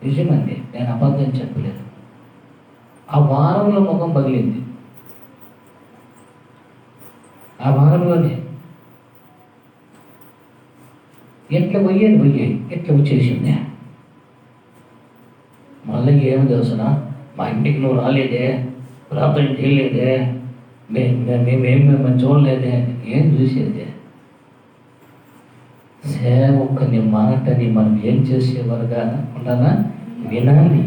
నిజమండి, నేను అబద్ధం చెప్పలేదు. ఆ వారంలో ముఖం పగిలింది. ఆ వారంలోనే ఎట్లా పోయాయి ఎట్లా వచ్చేసింది. మళ్ళీ ఏమి తెలుసునా, మా ఇంటికి నువ్వు రాలేదే, ప్రార్థన చేయలేదే, మేమేమి చూడలేదే. ఏం చూసేదే? సేవకుని మాటని మనం ఏం చేసేవారుగా ఉండాలా? వినాలి.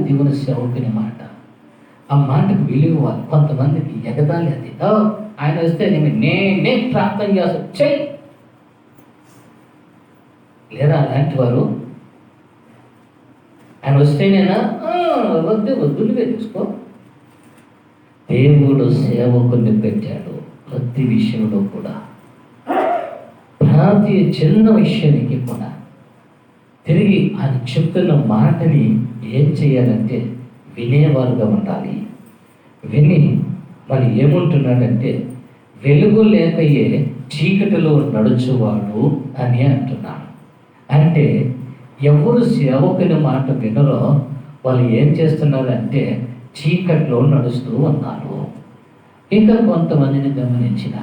దేవుని సేవకుని మాట. ఆ మాటకు విలువ. కొంతమందికి ఎగదాలి అది. ఆయన వస్తే నేనే ప్రార్థన చేస్తా చెయ్యి లేదా అలాంటి వారు. ఆయన వస్తేనేనా వద్దు నువ్వే తీసుకో. దేవుడు సేవకుని పెట్టాడు ప్రతి విషయంలో కూడా. ప్రతి చిన్న విషయానికి కూడా తిరిగి ఆయన చెప్తున్న మాటని ఏం చేయాలంటే వినేవారుగా ఉండాలి. విని మరి ఏమంటున్నాడంటే వెలుగు లేకయే చీకటిలో నడుచువాడు అని అంటున్నాడు. అంటే ఎవరు సేవకుని మాట వినరో వాళ్ళు ఏం చేస్తున్నారంటే చీకట్లో నడుస్తూ ఉన్నారు. ఇంకా కొంతమందిని గమనించిన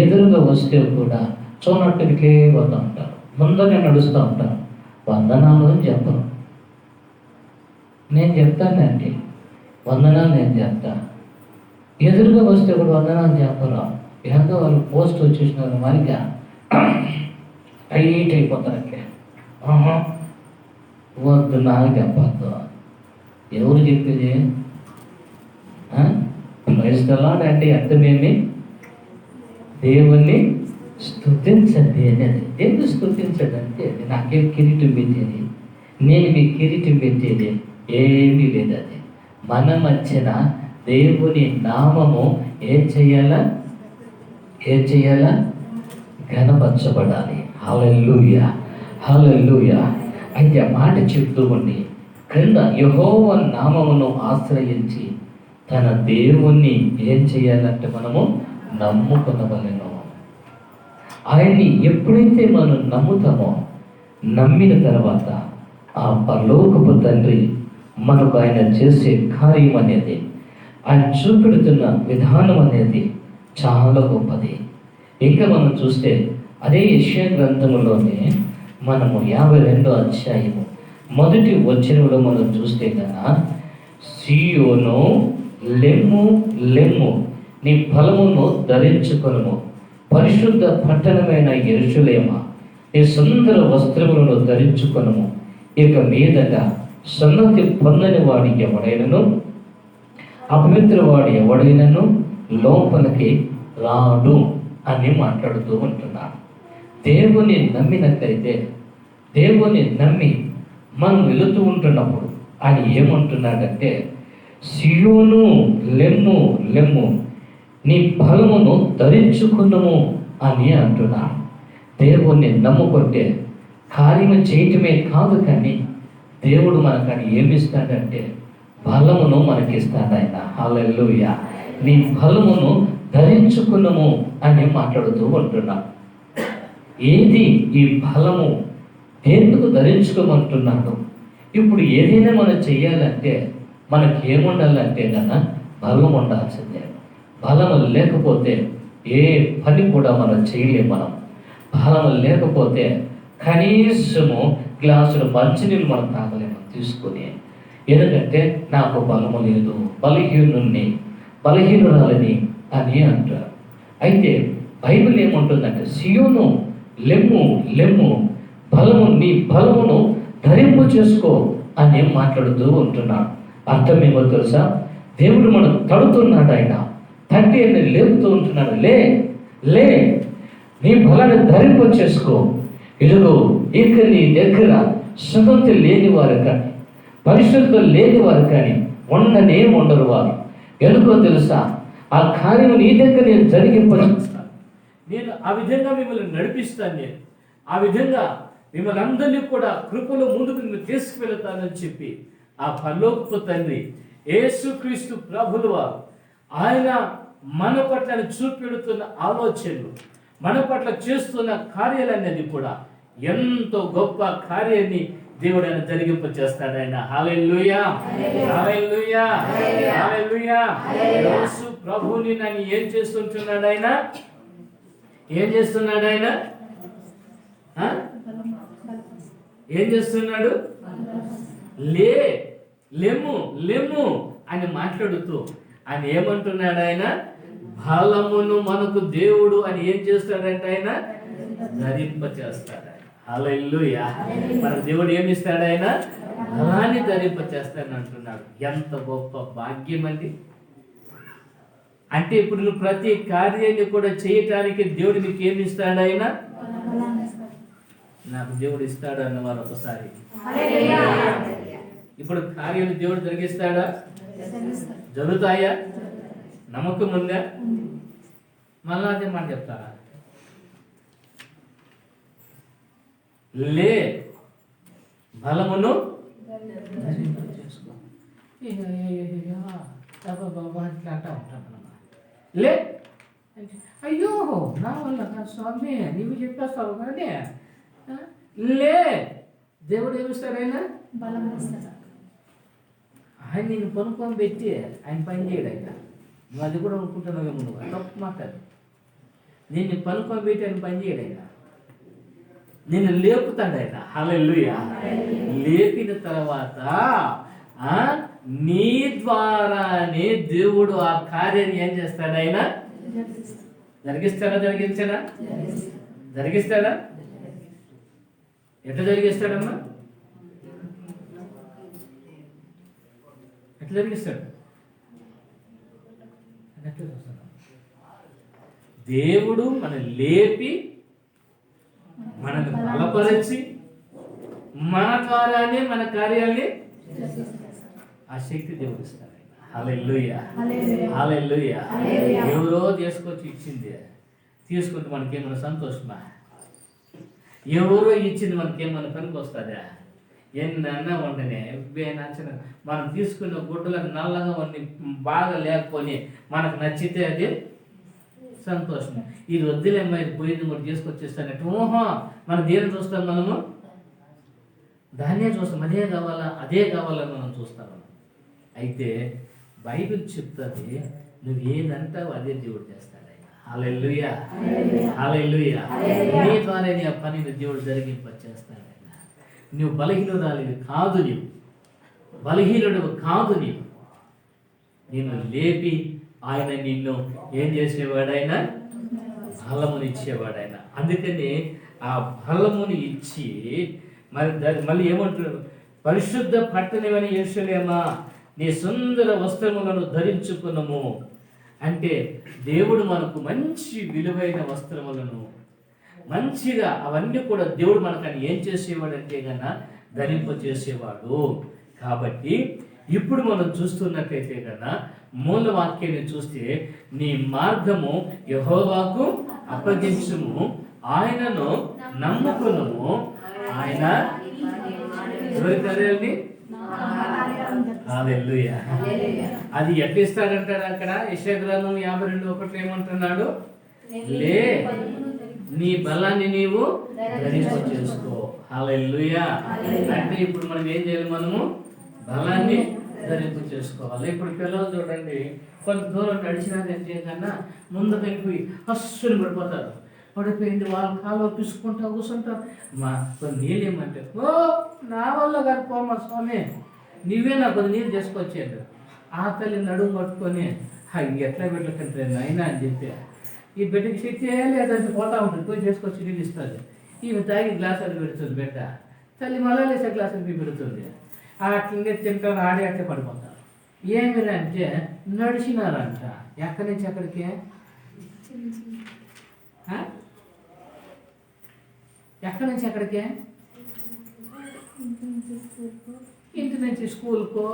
ఎదురుగా వస్తే కూడా చూనట్టుకే పోతూ ఉంటారు, ముందరే నడుస్తూ ఉంటారు. వందనాలు అని చెప్పరు. నేను చెప్తానండి వందనాలు, నేను చెప్తా. ఎదురుగా వస్తే కూడా వందనాలు చెప్పరు. ఏదో వాళ్ళు పోస్ట్ వచ్చేసినారు మరిగా టైట్ అయిపోతారు. అట్లే వద్దు నాకు చెప్పద్దు. ఎవరు చెప్పేది? క్రైస్తలాడ్ అంటే అర్థమేమి? దేవుణ్ణి స్తుతించండి అనేది. ఎందుకు స్తుతించడంటే నాకేం కిరీటం పెట్టేది, నేను మీకు కిరీటం పెట్టేది ఏమీ లేదు. అది మన మధ్యన దేవుని నామము ఏం చేయాలా ఘనపరచబడాలి. హల్లెలూయా, హల్లెలూయా. అయితే ఆ మాట చెప్తూ ఉండి క్రింద యెహోవా నామమును ఆశ్రయించి తన దేవుణ్ణి ఏం చేయాలంటే మనము నమ్ముకునవలెను. ఆయన్ని ఎప్పుడైతే మనం నమ్ముతామో, నమ్మిన తర్వాత ఆ పరలోకపు తండ్రి మనకు ఆయన చేసే కార్యం అనేది, ఆయన చూపెడుతున్న విధానం అనేది చాలా గొప్పది. ఇంకా మనం చూస్తే అదే యెషయా గ్రంథములోనే మనము 52వ అధ్యాయము మొదటి వచనంలో మనం చూస్తే కదా, సీయోను లెమ్ము లెమ్ము, నీ ఫలమును ధరించుకొనుము, పరిశుద్ధ పట్టణమైన యెరూషలేమా, నీ సుందర వస్త్రములను ధరించుకొనుము. ఇక మీదట సున్నతి పొందని వాడి ఎవడైనను, అపవిత్రవాడు ఎవడైనను లోపలికి రాడు అని మాట్లాడుతూ ఉంటున్నాడు. దేవుని నమ్మినట్లయితే, దేవుని నమ్మి మనం వెళుతూ ఉంటున్నప్పుడు ఆయన ఏమంటున్నాడంటే, సీయోను లెమ్ము లెమ్ము, నీ బలమును ధరించుకున్నాము అని అంటున్నాడు. దేవుణ్ణి నమ్ముకుంటే కార్యము చేయటమే కాదు, కానీ దేవుడు మనకు ఏమిస్తాడంటే బలమును మనకిస్తాడు ఆయన. హల్లెలూయా. నీ బలమును ధరించుకున్నాము అని మాట్లాడుతూ ఉంటున్నాడు. ఏది ఈ బలము? ఎందుకు ధరించుకోమంటున్నాడు? ఇప్పుడు ఏదైనా మనం చెయ్యాలంటే మనకి ఏముండాలంటే కదా బలం ఉండాల్సిందే. బలం లేకపోతే ఏ పని కూడా మనం చేయలేము. మనం బలం లేకపోతే కనీసము గ్లాసులు మంచినీళ్ళు మనం తాగలేము తీసుకొని. ఎందుకంటే నాకు బలము లేదు, బలహీనురాలని అని అంటారు. అయితే బైబిల్ ఏముంటుందంటే, సీయోను లెమ్ము లెమ్ము, నీ బలమును ధరింపు చేసుకో అని మాట్లాడుతూ ఉంటున్నాడు. అర్థం ఏమో తెలుసా? దేవుడు మనం తడుతున్నాడు, ఆయన తండ్రి అని లేపుతూ ఉంటున్నాడు. లే లే, నీ బలాన్ని ధరింప చేసుకో. ఇదిగో ఇక నీ దగ్గర సుగంతి లేని వారు కానీ పరిశుద్ధం లేని వారు కానీ ఉండనే ఉండరు వారు. ఎందుకో తెలుసా? ఆ కార్యం నీ దగ్గర నేను జరిగింపజేస్తాను, నేను ఆ విధంగా మిమ్మల్ని నడిపిస్తాను, నేను ఆ విధంగా మిమ్మల్ని అందరినీ కూడా కృపలో ముందుకు నేను తీసుకువెళతానని చెప్పి ఆ పరలోకపు తండ్రి యేసుక్రీస్తు ప్రభులు వారు ఆయన మన పట్ల చూపెడుతున్న ఆలోచనలు, మన పట్ల చేస్తున్న కార్యాలనేది కూడా ఎంతో గొప్ప కార్యాన్ని దేవుడు ఆయన జరిగింప చేస్తాడు. ఆయన హల్లెలూయా, హల్లెలూయా, హల్లెలూయా. యేసు ప్రభుని నన్ను ఏం చేస్తుంటున్నాడు ఆయన? ఏం చేస్తున్నాడు ఆయన? ఏం చేస్తున్నాడు? లే, లెమ్ము, లెమ్ము అని మాట్లాడుతూ ఆయన ఏమంటున్నాడు? ఆయన బలమును మనకు దేవుడు అని ఏం చేస్తాడంట? ఆయన ధరింప చేస్తాడు. హల్లెలూయా. మన దేవుడు ఏమి ఇస్తాడు? ఆయన బలాన్ని ధరింప చేస్తాడని అంటున్నాడు. ఎంత గొప్ప భాగ్యం అండి! అంటే ఇప్పుడు నువ్వు ప్రతి కార్యాన్ని కూడా చేయటానికి దేవుడు నీకు ఏమి ఇస్తాడు? ఆయన నాకు దేవుడు ఇస్తాడు అన్నవారు ఒకసారి. ఇప్పుడు కార్యాలు దేవుడు జరిగిస్తాడా? జరుగుతాయా? నమ్మకం ఉందా? మళ్ళా అదే మాట చెప్తారా? లే, బలమును చేసుకో. ఇట్లా అంటా ఉంటాను. లే, అయ్యో నా వల్ల నా స్వామి నీవు చెప్పేస్తావు కానీ లే, దేవుడు ఏమిస్తాడు? ఆయన బలం ఇస్తాడు. ఆయన నేను పనుకొని పెట్టి ఆయన పని చేయడు. ఆయన నువ్వు అది కూడా అనుకుంటున్నావేమో, నువ్వు తప్పు మాట్లాడు. నేను పనుకొని పెట్టి ఆయన పని చేయడు. ఆయన నిన్ను లేపుతాడు. ఆయన హల్లెలూయా. లేపిన తర్వాత నీ ద్వారానే దేవుడు ఆ కార్యాన్ని ఏం చేస్తాడు? ఆయన జరిగిస్తాడా? జరిగిస్తాడా? ఎట్లా జరిగిస్తాడమ్మా? ఎట్లా జరిగిస్తాడు? దేవుడు మన లేపి మనల్ని బలపరిచి మన ద్వారానే మన కార్యాన్ని ఆ శక్తి దేవుడు ఇస్తాడు. హల్లెలూయా, హల్లెలూయా. ఎవరో తీసుకొచ్చి ఇచ్చింది తీసుకుంటే మనకేమైనా సంతోషమా? ఎవరో ఇచ్చింది మనకేమైనా పనికి వస్తుందా? ఎన్నన్నా ఉండనే నచ్చిన మనం తీసుకున్న గుడ్డలకు నల్లగా ఉండి బాగా లేకపోని మనకు నచ్చితే అది సంతోషం. ఇది వద్దులేమ్మా, ఇది పోయింది కూడా తీసుకొచ్చేస్తానంటే ఓహో మనం దేని చూస్తాం? మనము దాన్నే చూస్తాం. అదే కావాలని మనం చూస్తాం. అయితే బైబిల్ చెప్తుంది, నువ్వు ఏదంటావు అదే దేవుడు చేస్తాడు. హల్లెలూయా, హల్లెలూయా. నీ ద్వారా నీ ఆ పనిని దేవుడు జరిగింపచేస్తాడు. నువ్వు బలహీనురాలివి కాదు, బలహీనుడు కాదు. నిన్ను లేపి ఆయన నిన్ను ఏం చేసేవాడైన? బలముని ఇచ్చేవాడైన. అందుకని ఆ బలముని ఇచ్చి మళ్ళీ ఏమంటున్నాడు? పరిశుద్ధ పట్టణమని యెరూషలేమా, నీ సుందర వస్త్రములను ధరించుకున్నాము. అంటే దేవుడు మనకు మంచి విలువైన వస్త్రములను మంచిగా అవన్నీ కూడా దేవుడు మనకని ఏం చేసేవాడు అంటే కన్నా ధరింప చేసేవాడు. కాబట్టి ఇప్పుడు మనం చూస్తున్నట్లయితే కన్నా మూల వాక్యాన్ని చూస్తే నీ మార్గము యెహోవాకు అప్పగించుము, ఆయనను నమ్ముకునుము, ఆయన ఎవరి కార్యాలని? హల్లెలూయా. అది ఎట్లా ఇస్తాడంటాడు అక్కడ యెషయా గ్రంథం 52:1 ఏమంటున్నాడు? లే, నీ బలాన్ని నీవు ధరింప చేసుకో. హల్లెలూయా. అంటే ఇప్పుడు మనం ఏం చేయాలి? మనము బలాన్ని ధరింప చేసుకోవాలి. ఇప్పుడు పిల్లలు చూడండి, కొంత దూరం నడిచినారంటే కన్నా ముందుకు వెళ్ళిపోయి అస్సలు పడిపోతారు. పడిపోయింది వాళ్ళ కాలు పిసుకుంటా కూర్చుంటారు. మా కొన్ని నీళ్ళు ఏమంటే ఓ నా వల్ల కనుకోమా స్వామి, నువ్వే నాకు కొన్ని నీళ్ళు చేసుకొచ్చాడు. ఆ తల్లి నడుము పట్టుకొని ఎట్లా పెట్టకంటే అయినా అని చెప్పి ఈ బిడ్డకి శక్తి లేదంటే పోతా ఉంటుంది, పోయి చేసుకొచ్చి నీళ్ళు ఇస్తుంది. ఈమె తాగి గ్లాస్ అది పెడుతుంది బిడ్డ, తల్లి మళ్ళా లేసే గ్లాస్ అది పెడుతుంది. అట్లనే తింటారు, ఆడి అట్లే పడిపోతారు. ఏమిరా అంటే నడిచినారంట. ఎక్కడి నుంచి ఎక్కడికి? ఎక్కడి నుంచి ఎక్కడికి? ఇంటి నుంచి స్కూల్కో,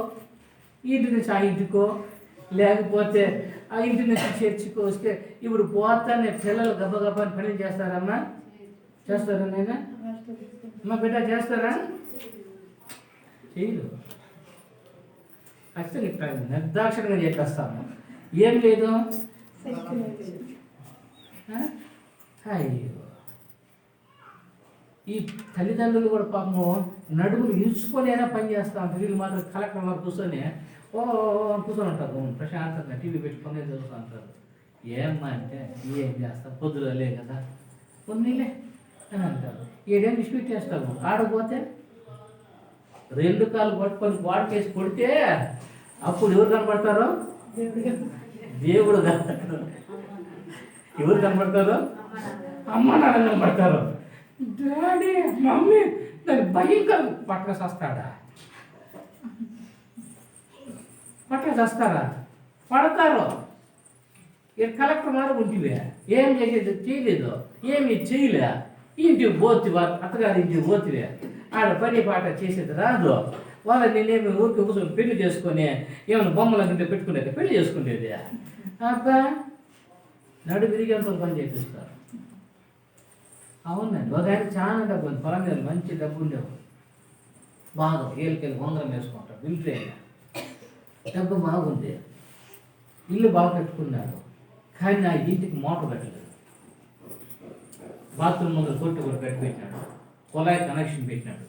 ఇంటి నుంచి ఆ ఇంటికో, లేకపోతే ఆ ఇంటి నుంచి చర్చికి వస్తే ఇప్పుడు పోతానే పిల్లలు గబగబా పని చేస్తారమ్మా? చేస్తారా నేను? మా బిడ్డ చేస్తారా? చేయరు. ఖచ్చితంగా ఇక్కడ నిర్దాక్షిణంగా చెప్పేస్తాము. ఏం లేదు. అయ్యో, ఈ తల్లిదండ్రులు కూడా పాపము నడుములు ఇరుచుకొనేనా పని చేస్తా ఉంటారు. వీళ్ళు మాత్రం కలెక్టర్ మాకు కూర్చొని కూర్చొని ఉంటారు ప్రశాంతంగా, టీవీ పెట్టుకొని చదువుతూ ఉంటారు. ఏమ్మా అంటే ఏం చేస్తాం, పొద్దులే కదా కొన్నిలే అని అంటారు. ఏడేం విసిపెట్టి చేస్తాము. ఆడపోతే 2 కాళ్ళు పట్టుకొని వాడికేసి కొడితే అప్పుడు ఎవరు కనపడతారో? దేవుడు కనపడతారు. ఎవరు కనపడతారు? అమ్మ నాన్న కనపడతారు. డాడీ మమ్మీ దాన్ని భయంకరం పట్ల చస్తాడా? పట్ల చస్తారా? పడతారు. కలెక్టర్ మాత్రం ఉంటివే, ఏం చేసేది చేయలేదు, ఏమి చేయలే. ఇంటికి పోతివా, అత్తగారి ఇంటికి పోతివే, ఆడ పని పాట చేసేది రాదు. వాళ్ళ నేనేమి ఊరికి కూర్చొని పెళ్లి చేసుకొని ఏమైనా బొమ్మల కింద పెట్టుకునేది, పెళ్లి చేసుకునేది. అబ్బా నడు విరిగేంత పని చేపిస్తారు. అవునండి, ఒక ఆయన చాలా డబ్బు ఉంది, పొలం మీద మంచి డబ్బు ఉండేవాడు. బాగా ఏళ్ళకెళ్ళి వందరం వేసుకుంటాడు. మిలిటరీ అయినా డబ్బు బాగుంది, ఇల్లు బాగా కట్టుకున్నాడు. కానీ నా ఇంటికి మోటార్ పెట్టలేదు. బాత్రూమ్ ముందు తొట్టు కూడా పెట్టినాడు, కుళాయి కనెక్షన్ పెట్టినాడు.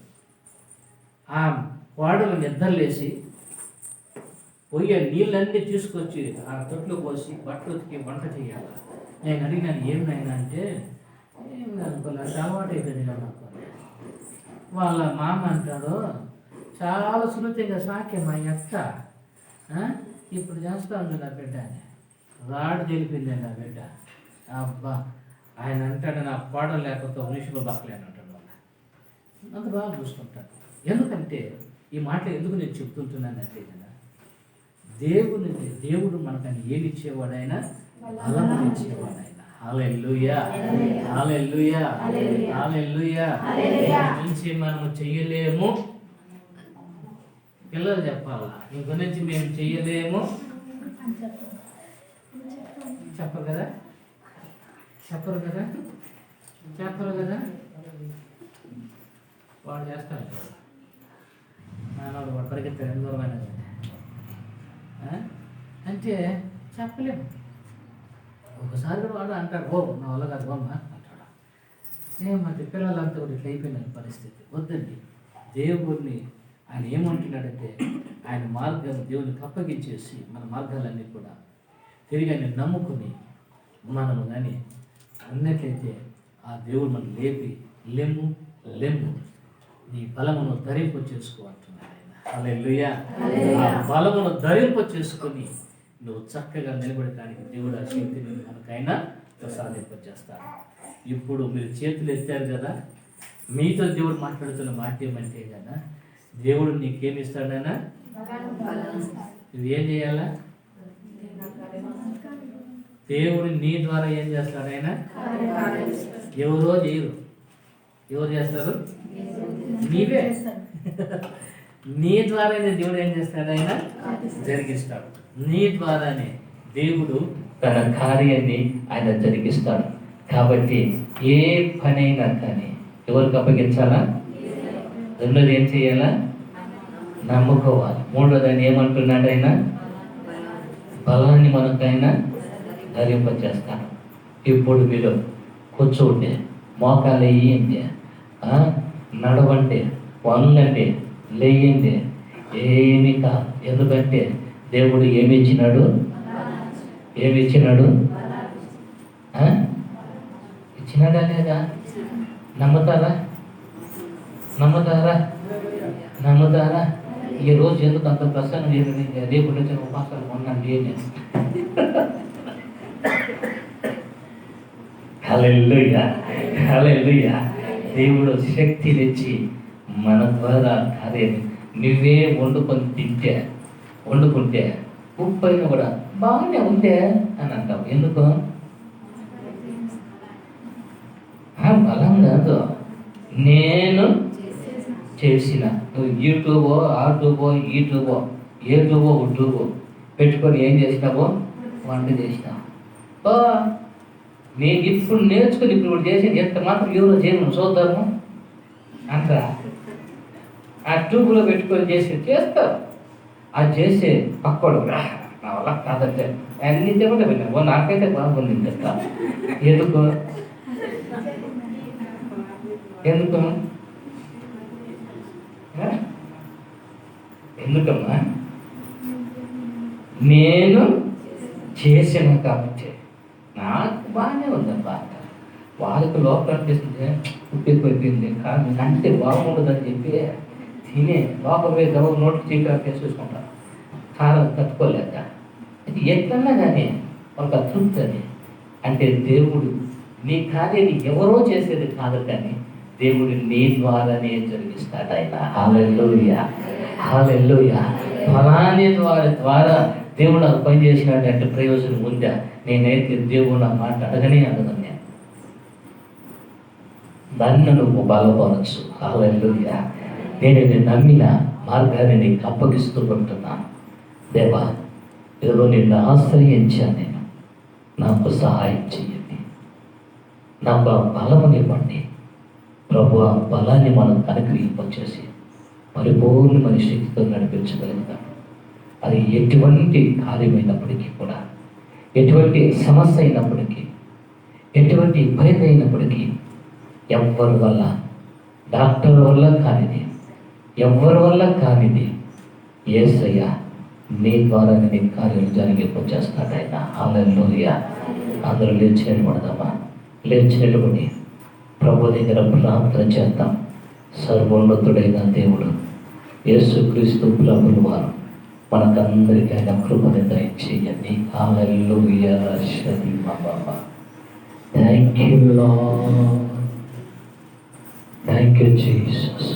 ఆ వాడలు నిద్రలేసి పోయే నీళ్ళన్నీ తీసుకొచ్చి ఆ తొట్లు పోసి బట్టలు ఉతికి వంట చేయాలి. నేను అడిగినాను ఏమైనా అంటే ఏమి అనుకోలేదు, అలవాటు అయిపోయింది కదా అనుకోలే. వాళ్ళ మామ అంటాడు చాలా సున్నితంగా సాకే మా అక్క ఇప్పుడు చేస్తా ఉంది నా బిడ్డ అని. రాడు తెలిపిందండి ఆ బిడ్డ. అబ్బా ఆయన అంటాడు నా పాడలు లేకపోతే మనిషిగా బక్కలేని అంటాడు. వాళ్ళ అంత బాగా చూసుకుంటాడు. ఎందుకంటే ఈ మాట ఎందుకు నేను చెప్తుంటున్నానంటే కదా, దేవుడు మనకని ఏమి ఇచ్చేవాడైనా బలం ఇచ్చేవాడైనా. హల్లెలూయా, హల్లెలూయా, హల్లెలూయా. నుంచి మనము చెయ్యలేము, పిల్లలు చెప్పాలా ఇంక నుంచి మేము చెయ్యలేము చెప్పరు కదా, చెప్పరు కదా, చెప్పరు కదా. వాడు చేస్తాడు నాన్నవాడు వాడు పరిగెత్తాడు ఎంత దూరమైన అంటే చెప్పలేము. ఒకసారి కూడా వాడు అంటాడు ఓ నా వల్ల కాదు బొమ్మ అంటాడు. ఏమంటే పిల్లలంతా కూడా ఇట్లా అయిపోయిన పరిస్థితి. వద్దండి, దేవుడిని ఆయన ఏమంటున్నాడంటే ఆయన మార్గాలు దేవునికి అప్పగించేసి మన మార్గాలన్నీ కూడా తిరిగి ఆయన నమ్ముకుని మనము కానీ అన్నట్లయితే ఆ దేవుడు మనం లెమ్ము నీ బలమును ధరింపు చేసుకో అంటున్నాడు ఆయన. హల్లెలూయా. ఆ బలమును ధరింపు చేసుకొని నువ్వు చక్కగా నిలబడటానికి దేవుడు ఆ శక్తిని మనకైనా ప్రసాదింపజేస్తాడు. ఇప్పుడు మీరు చేతులు ఎత్తారు కదా, మీతో దేవుడు మాట్లాడుతున్న మాట ఏమంటే కదా, దేవుడు నీకేమిస్తాడైనా నువ్వేం చేయాలా? దేవుడు నీ ద్వారా ఏం చేస్తాడైనా? ఎవరో చేయరు. ఎవరు చేస్తారు? నీవే. నీ ద్వారానే దేవుడు ఏం చేస్తాడైనా జరిగిస్తాడు. నీ ద్వారానే దేవుడు తన కార్యాన్ని ఆయన జరిగిస్తాడు. కాబట్టి ఏ పనైనా కానీ ఎవరికి అప్పగించాలా? రెండోది ఏం చేయాలా? నమ్ముకోవాలి. మూడోది ఆయన ఏమంటున్నాడు? ఆయన బలాన్ని మనకైనా ధరింపచేస్తాడు. ఇప్పుడు మీరు కూర్చోండి, మోకాలు వేయండి, నడవండి, వంగండి, లేయండి, ఏమి కాదు. ఎందుకంటే దేవుడు ఏమి ఇచ్చినాడు? ఇచ్చినాడా లేదా? నమ్ముతారా? ఈ రోజు ఎందుకు అంత ప్రసన్నం చేయండి? రేపు నుంచి ఉపాసాలు ఉన్నాండి అని. హల్లెలూయా. దేవుడు శక్తినిచ్చి మన ద్వారా కార్యాన్ని నువ్వే వండుకుంటే ఉప్పు అయినా కూడా బాగానే ఉందే అని అంటావు. ఎందుకు? బలం కాదు, నేను చేసిన. నువ్వు యూట్యూబో ఆటూబో ఈటూబో ఏ ట్యూబో ట్యూబో పెట్టుకొని ఏం చేసినావో వంట చేసినావు. నేను ఇప్పుడు నేర్చుకుని ఇప్పుడు చేసేది ఎంత మాత్రం ఎవరో చేయను చూద్దాము అంటారా? ఆ ట్యూబ్లో పెట్టుకొని చేస్తావు. అది చేసే పక్కోడు నా వల్ల కాదంటే అన్ని చెప్పండి విన్నా నాకైతే బాగుంది చెప్తా. ఎందుకు ఎందుకమ్మా? నేను చేసిన కాబట్టి నాకు బాగానే ఉందమ్మా. వాళ్ళకి లోపల అనిపిస్తుంది ఉప్పెక్కువైపోయింది కానీ అంటే బాగుండదని చెప్పి తినే లోపల పోయి గౌరవ నోటికి చీకటి వేసేసుకుంటారు. కారం తట్టుకోలేక ఇది ఎట్లన్నా కానీ ఒక తృప్తి అని. అంటే దేవుడు నీ కార్యాన్ని ఎవరో చేసేది కాదు కానీ దేవుడు నీ ద్వారానే జరిగిస్తాడు ఆయన. హల్లెలూయా, హల్లెలూయా. ఫలాని ద్వారా దేవుడు నాకు పని చేసినాడు అంటే ప్రయోజనం ఉందా? నేనైతే దేవుడు నా మాట అడగనే అడగను. నేను దాన్ని నువ్వు బలపరచు. హల్లెలూయా. నేను నమ్మిన మార్గాన్ని నీకు అప్పగిస్తూ ఉంటున్నాను. దేవా, ఇదిగో నిన్ను ఆశ్రయించాను నేను. నాకు సహాయం చేయండి, నాకు ఆ బలమునివ్వండి ప్రభు. ఆ బలాన్ని మనం అనుగ్రహింపచేసి పరిపూర్ణమైన శక్తితో నడిపించగలుగుతాం. అది ఎటువంటి కార్యమైనప్పటికీ కూడా, ఎటువంటి సమస్య అయినప్పటికీ, ఎటువంటి ఇబ్బంది అయినప్పటికీ, ఎవరి వల్ల, డాక్టర్ వల్ల కానిది, ఎవరి వల్ల కానిది, యేసయ్య నీ ద్వారా నీ కార్యాలు జరిగిపోచేస్తాడు ఆయన. హల్లెలూయా. అందరూ లేచి నిలబడదామా? లేచి నిలబడి ప్రభు దగ్గర ప్రార్థన చేద్దాం. సర్వోన్నతుడైన దేవుడు యేసుక్రీస్తు ప్రభువు వారు మనకందరికీ ఆయన కృపను దయచేయండి. Hallelujah. Thank you Lord. Thank you Jesus.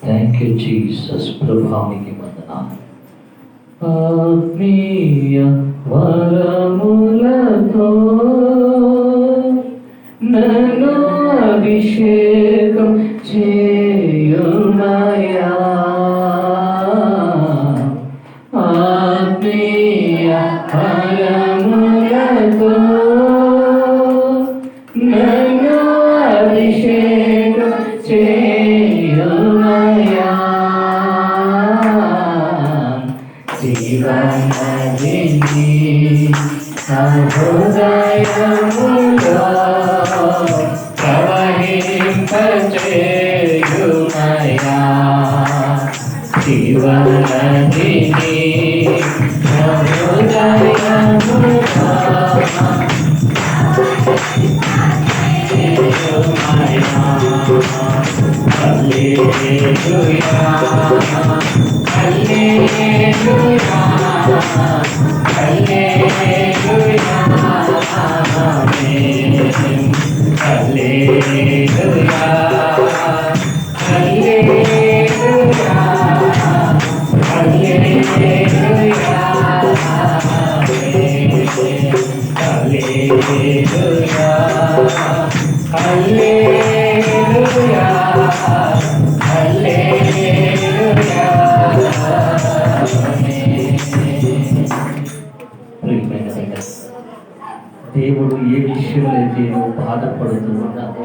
Thank you Jesus. ప్రభానికి వందనాలు. ఆత్మీయ వరములతో నన్ను అభిషేకం చేయుమయా. ఆత్మీయ వరములతో నన్ను అభిషేకం చేయుమయా. జీవనదిని హృదయములో ప్రవహింపచేయుమయా. జీవనదిని హృదయములో హల్లెలూయా, హల్లెలూయా, హల్లెలూయా, ఆమేన్. హల్లెలూయా, హల్లెలూయా, హల్లెలూయా, ఆమేన్. హల్లెలూయా, హల్లెలూయా, హల్లెలూయా, ఆమేన్. దేవుడు ఏ విషయమైతే నువ్వు బాధపడుతూ ఉన్నావో,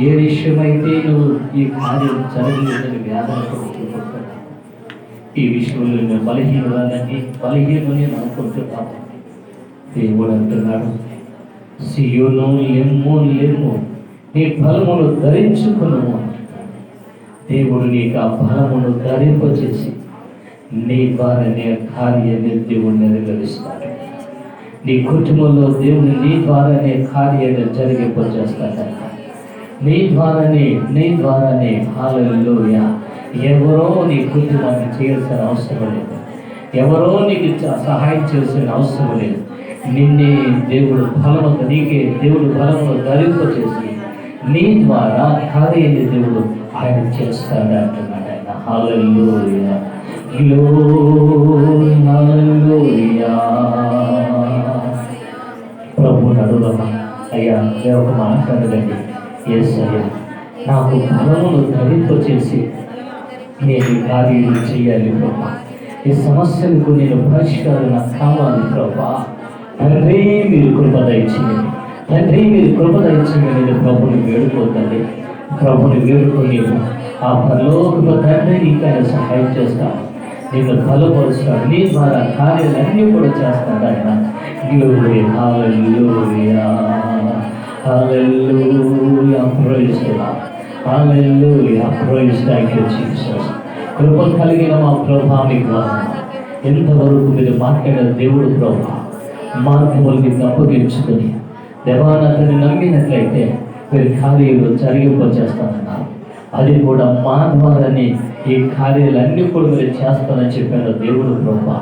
ఏ విషయమైతే నువ్వు ఈ కార్యం జరగలేదని వేదన పడుతూ ఉంటున్నావు, ఈ విషయంలో నేను బలహీనని అనుకుంటున్నావు. దేవుడు అంటున్నాడు, సియోను లెమ్ము లెమ్ము, నీ బలమును ధరించుకును అంటున్నాడు. దేవుడు నీకు ఆ బలమును ధరింపచేసి నీ ద్వారానే కార్యాన్ని దేవుడు నెరవేరుస్తాడు. నీ కుటుంబంలో దేవుడు నీ ద్వారానే కార్యాన్ని జరిగింపచేస్తాడట. నీ ద్వారానే హల్లెలూయా. ఎవరో నీ కుటుంబాన్ని చేయాల్సిన అవసరం లేదు, ఎవరో నీకు సహాయం చేయాల్సిన అవసరం లేదు. నిన్నే దేవుడు నీకే దేవుడు బలమును ధరింపచేసి నీ ద్వారా కార్యాన్ని దేవుడు ఆయన చేస్తాడు అంటున్నాడు ఆయన. హల్లెలూయా గ్లోరీ హల్లెలూయా. ప్రభు నడువమా అయ్యా ఒక మాట్లాడదండి. ఎస్ అయ్యా నాకు బలమును ధరింపచేసి నేను ఈ కార్యాలు చేయాలి ప్రభా. ఈ సమస్యలకు నేను పరిష్కారం నాకు కావాలి ప్రభా. తండ్రి మీరు కృప దయచేయండి, తండ్రి మీరు కృప దయచేయండి. నేను ప్రభుని వేడుకోతండి, ప్రభుని వేడుకొని ఆ పరలోకపు తండ్రి నీకైనా సహాయం చేస్తాను, నిన్ను బలపరుస్తాడు, నీ ద్వారా కార్యాలన్నీ కూడా చేస్తాడు ఆయన. Glory hallelujah hallelujah praise the Lord hallelujah praise thank you Jesus. కృప కలిగిన మా ప్రభా మీకు వందనాలు. ఎంతవరకు మీరు మాట్లాడిన దేవుడు ప్రభా మార్గములకి అప్పగించుకొని దేవానాథని నమ్మినట్లయితే మీరు కార్యాలు జరిగింపచేస్తానన్నారు. అది కూడా మా ద్వారానే ఈ కార్యాలన్నీ కూడా మీరు చేస్తానని చెప్పిన దేవుడు ప్రభా.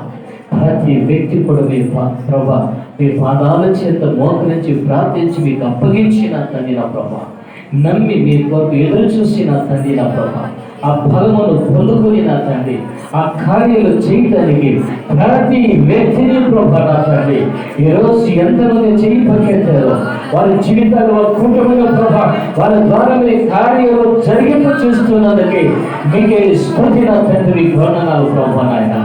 ప్రతి వ్యక్తి కూడా మీ ప్రభా మీ పాదాల చేత మోకరించి ప్రార్థించి మీకు అప్పగించిన తండ్రి నా ప్రభా, నమ్మి మీ కొరకు ఎదురు చూసిన తండ్రి నా ప్రభా, ఆ బలమును పొందుకొని నా తండ్రి ఆ కార్యాలు చేయడానికి ప్రతి వ్యక్తిని ప్రభా నా తండ్రి ఈరోజు ఎంతమంది చేయి పక్కెత్తారో వారి జీవితాలు వారి కుటుంబంలో ప్రభా వాళ్ళ ద్వారా మీ కార్యాలు జరిగింపు చేస్తున్నందుకే మీకే స్ఫూర్తి నా తండ్రి వందనాలు ప్రభా నాయన.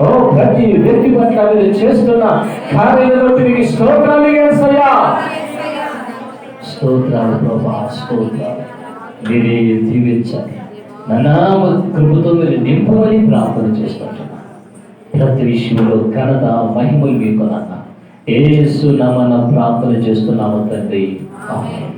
ఓ ప్రతి వ్యక్తి పట్ల మీరు చేస్తున్న కార్యాలను బట్టి మీకు స్తోత్రాలు యేసయ్యా. స్తోత్రాలు ప్రభా స్తోత్రాలు. మీరే దీవించండి, నా నామ కృపతో మీరు నింపమని ప్రార్థన చేస్తుంటున్నాను. ప్రతి విషయంలో ఘనత మహిమలు మీకు నాన్న యేసు నామమున ప్రార్థన చేస్తున్నాము తండ్రి. ఆమేన్.